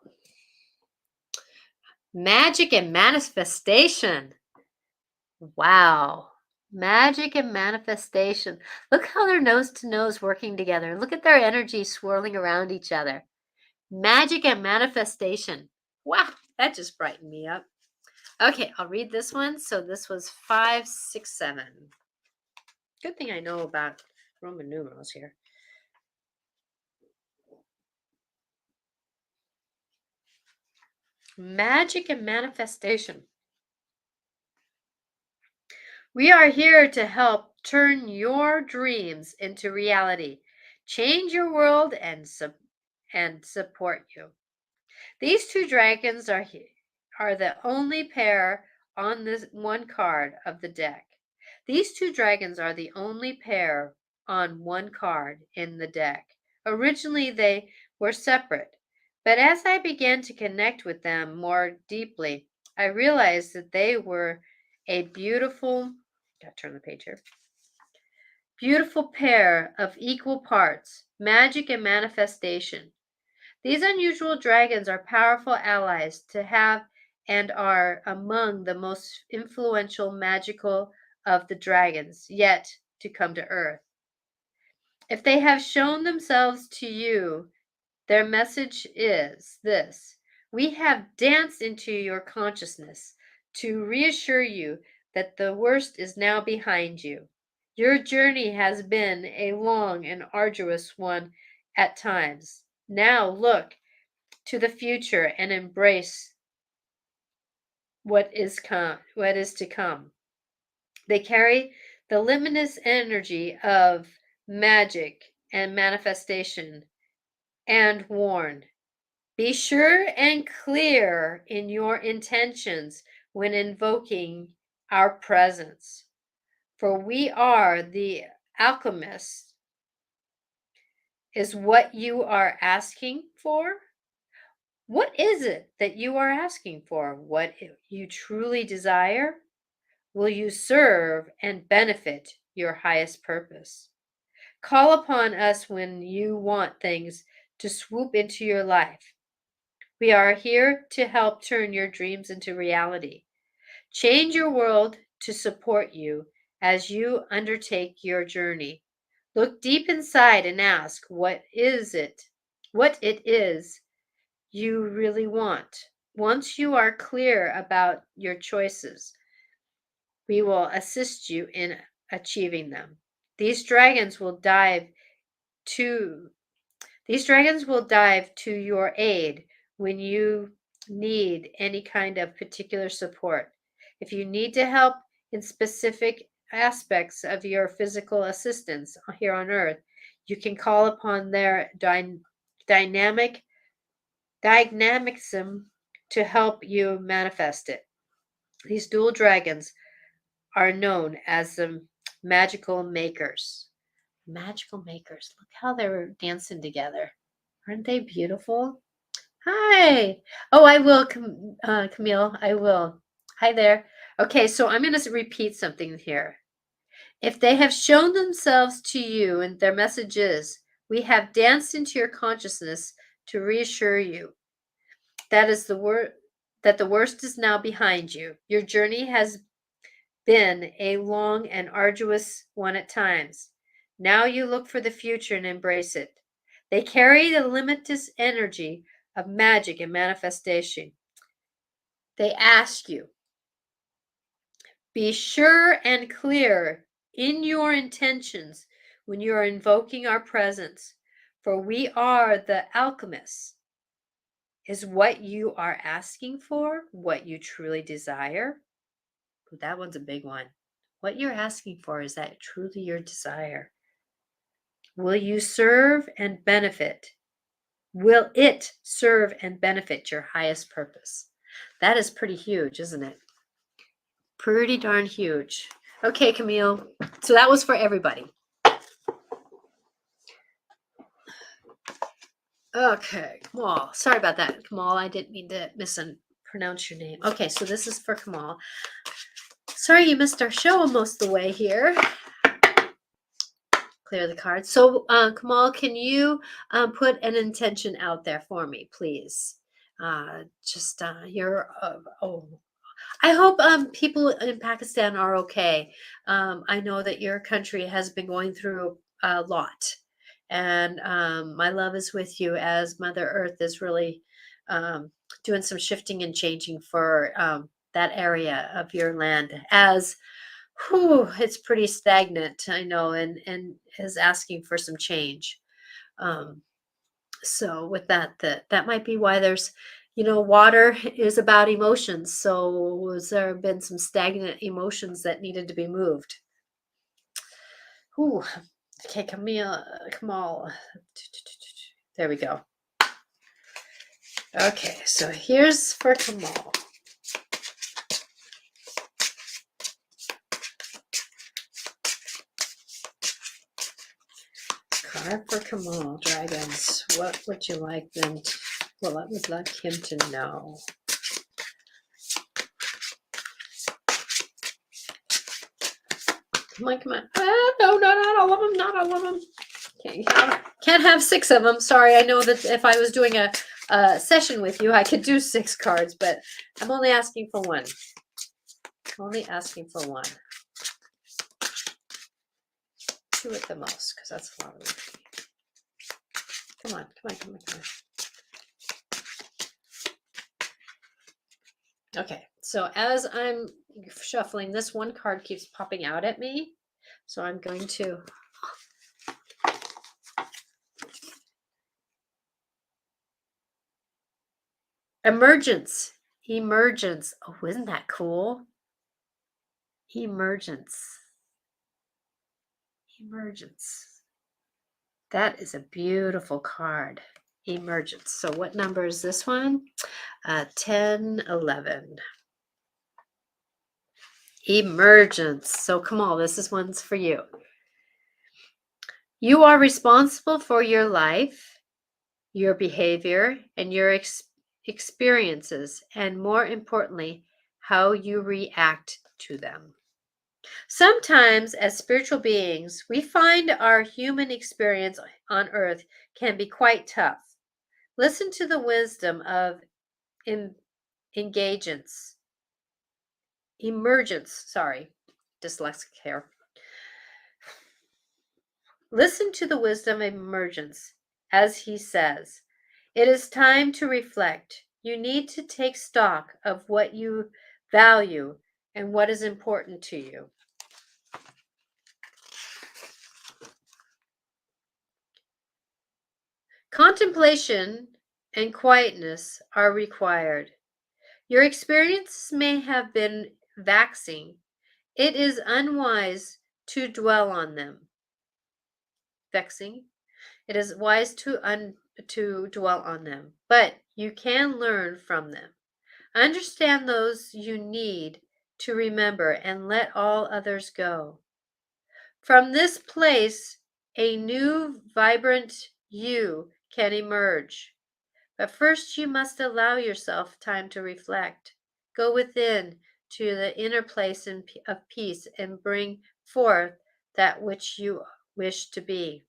Magic and manifestation. Wow. Magic and manifestation. Look how they're nose to nose working together. Look at their energy swirling around each other. Magic and manifestation. Wow, that just brightened me up. Okay, I'll read this one. So this was 5, 6, 7. Good thing I know about Roman numerals here. Magic and manifestation. We are here to help turn your dreams into reality, change your world, and support you. These two dragons are the only pair on this one card of the deck. These two dragons are the only pair on one card in the deck. Originally, they were separate, but as I began to connect with them more deeply, I realized that they were a beautiful, gotta turn the page here, beautiful pair of equal parts, magic and manifestation. These unusual dragons are powerful allies to have and are among the most influential magical of the dragons yet to come to Earth. If they have shown themselves to you, their message is this: we have danced into your consciousness to reassure you that the worst is now behind you. Your journey has been a long and arduous one at times. Now look to the future and embrace what is to come. They carry the limitless energy of magic and manifestation and warn. Be sure and clear in your intentions when invoking our presence, for we are the alchemists. Is what you are asking for? What is it that you are asking for? What you truly desire? Will you serve and benefit your highest purpose? Call upon us when you want things to swoop into your life. We are here to help turn your dreams into reality. Change your world to support you as you undertake your journey. Look deep inside and ask what it is you really want. Once you are clear about your choices, we will assist you in achieving them. These dragons will dive to these dragons will dive to your aid when you need any kind of particular support. If you need to help in specific aspects of your physical assistance here on earth, you can call upon their dynamic dynamicism to help you manifest it. These dual dragons are known as the magical makers. Magical makers. Look how they're dancing together. Aren't they beautiful? Hi. Oh, I will, Camille. I will. Hi there. Okay, so I'm going to repeat something here. If they have shown themselves to you and their message is, we have danced into your consciousness to reassure you that is the word that the worst is now behind you. Your journey has been a long and arduous one at times. Now you look for the future and embrace it. They carry the limitless energy of magic and manifestation. They ask you, be sure and clear in your intentions when you are invoking our presence, for we are the alchemists. Is what you are asking for what you truly desire? That one's a big one. What you're asking for, is that truly your desire? Will you serve and benefit? Will it serve and benefit your highest purpose? That is pretty huge, isn't it? Pretty darn huge. Okay, Camille. So that was for everybody. Okay, Kamal. Sorry about that, Kamal. I didn't mean to mispronounce your name. Okay, so this is for Kamal. Sorry you missed our show most of the way here. Clear the cards. So, Kamal, can you put an intention out there for me, please? I hope people in Pakistan are okay. I know that your country has been going through a lot, and my love is with you as Mother Earth is really doing some shifting and changing for that area of your land. As it's pretty stagnant, I know, and is asking for some change. Um, so with that might be why there's, water is about emotions. So was there been some stagnant emotions that needed to be moved? Ooh, okay, Kamal. There we go. Okay, so here's for Kamal. are for Kamal dragons. What would you like them to, well, I would like him to know. Come on, come on. No, not all of them, not all of them. Can't have 6 of them. Sorry, I know that if I was doing a session with you, I could do 6 cards, but I'm only asking for 1. Only asking for 1. 2 at the most, because that's a lot of them. Come on, come on, come on, come on. Okay, so as I'm shuffling, this one card keeps popping out at me. So I'm going to emergence. Emergence. Oh, isn't that cool? Emergence. Emergence. That is a beautiful card. Emergence. So what number is this one? 10, 11. Emergence. So come on, this one's for you. You are responsible for your life, your behavior, and your experiences, and more importantly, how you react to them. Sometimes, as spiritual beings, we find our human experience on earth can be quite tough. Listen to the wisdom of emergence, dyslexic here. Listen to the wisdom of emergence, as he says. It is time to reflect. You need to take stock of what you value and what is important to you. Contemplation and quietness are required. Your experiences may have been vexing. It is unwise to dwell on them. Vexing. It is wise to dwell on them, but you can learn from them. Understand those you need to remember and let all others go. From this place, a new, vibrant you can emerge. But first, you must allow yourself time to reflect. Go within to the inner place of peace and bring forth that which you wish to be.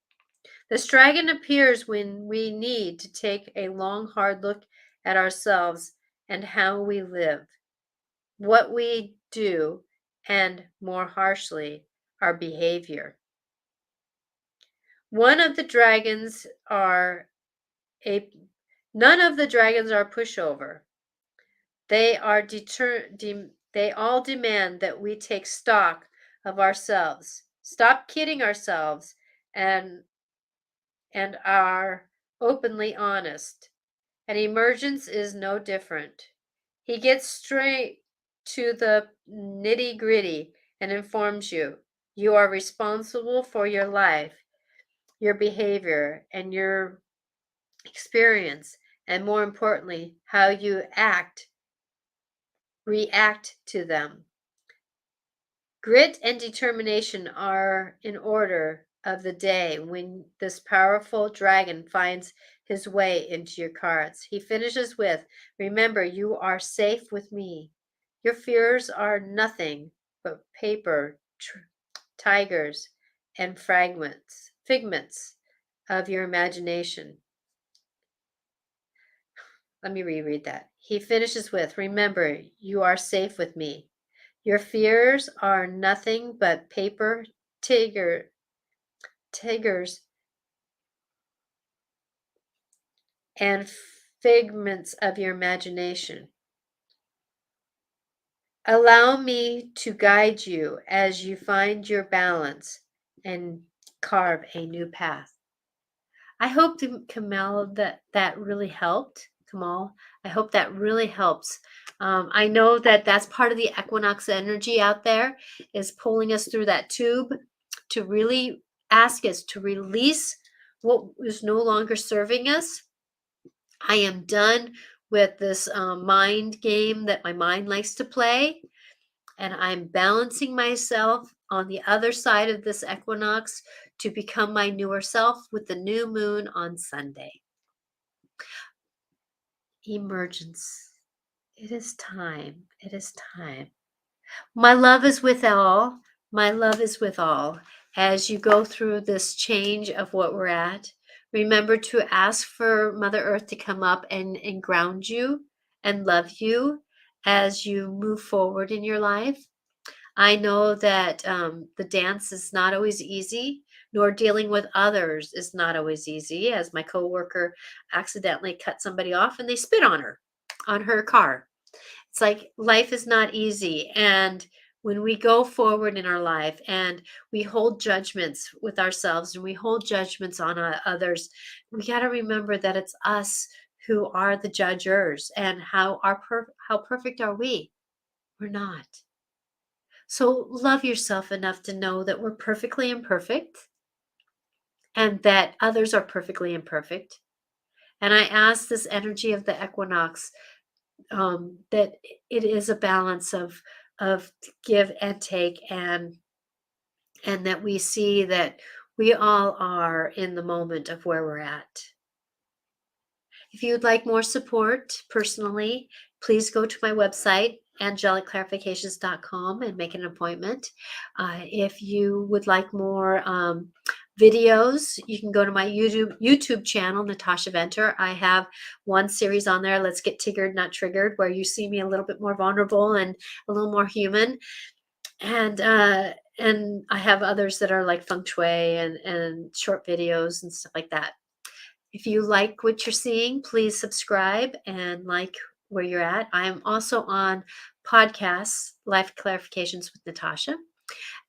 This dragon appears when we need to take a long, hard look at ourselves and how we live, what we do, and more harshly, our behavior. None of the dragons are pushover. They all demand that we take stock of ourselves, stop kidding ourselves, and are openly honest. And emergence is no different. He gets straight to the nitty gritty and informs you you are responsible for your life, your behavior, and your experience, and more importantly, how you react to them. Grit and determination are in order of the day when this powerful dragon finds his way into your cards. He finishes with, remember, you are safe with me. Your fears are nothing but paper, tigers, and figments of your imagination. Let me reread that. He finishes with, remember, you are safe with me. Your fears are nothing but paper, tigers, and figments of your imagination. Allow me to guide you as you find your balance and carve a new path. I hope, Kamal, that really helped. Kamal, I hope that really helps. I know that that's part of the equinox energy out there is pulling us through that tube to really ask us to release what is no longer serving us. I am done with this mind game that my mind likes to play, and I'm balancing myself on the other side of this equinox to become my newer self with the new moon on Sunday. Emergence. It is time. It is time. My love is with all. My love is with all. As you go through this change of what we're at, remember to ask for Mother Earth to come up and ground you and love you as you move forward in your life. I know that the dance is not always easy, nor dealing with others is not always easy. As my coworker accidentally cut somebody off and they spit on her car. It's like life is not easy. And when we go forward in our life and we hold judgments with ourselves and we hold judgments on others, we got to remember that it's us who are the judgers. And how perfect are we? We're not. So love yourself enough to know that we're perfectly imperfect and that others are perfectly imperfect. And I ask this energy of the equinox that it is a balance of give and take, and that we see that we all are in the moment of where we're at. If you'd like more support personally, please go to my website, angelicclarifications.com, and make an appointment. If you would like more videos, you can go to my YouTube channel, Natasha Venter. I have one series on there, Let's Get Tiggered, Not Triggered, where you see me a little bit more vulnerable and a little more human. And I have others that are like feng shui and short videos and stuff like that. If you like what you're seeing, please subscribe and like where you're at. I am also on podcasts, Life Clarifications with Natasha,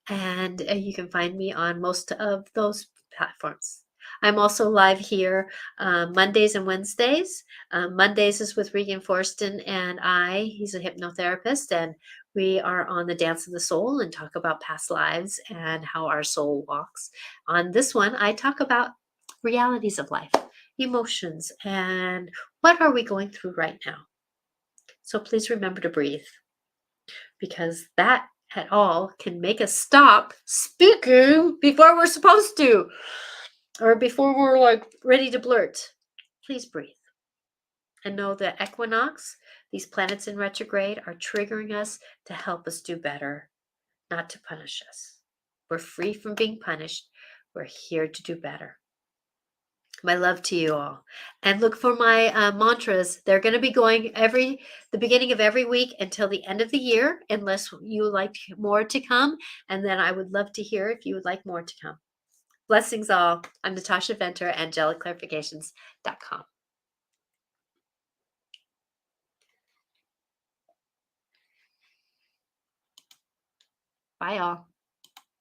and you can find me on most of those platforms. I'm also live here Mondays and Wednesdays. Mondays is with Regan Forston and he's a hypnotherapist, and we are on the Dance of the Soul and talk about past lives and how our soul walks. On this one, I talk about realities of life, emotions, and what are we going through right now. So please remember to breathe, because that at all can make us stop speaking before we're supposed to, or before we're like ready to blurt. Please breathe and know that equinox, these planets in retrograde, are triggering us to help us do better, not to punish us. We're free from being punished. We're here to do better. My love to you all. And look for my mantras. They're going to be going the beginning of every week until the end of the year, unless you like more to come. And then I would love to hear if you would like more to come. Blessings all. I'm Natasha Venter, angelicclarifications.com. Bye all.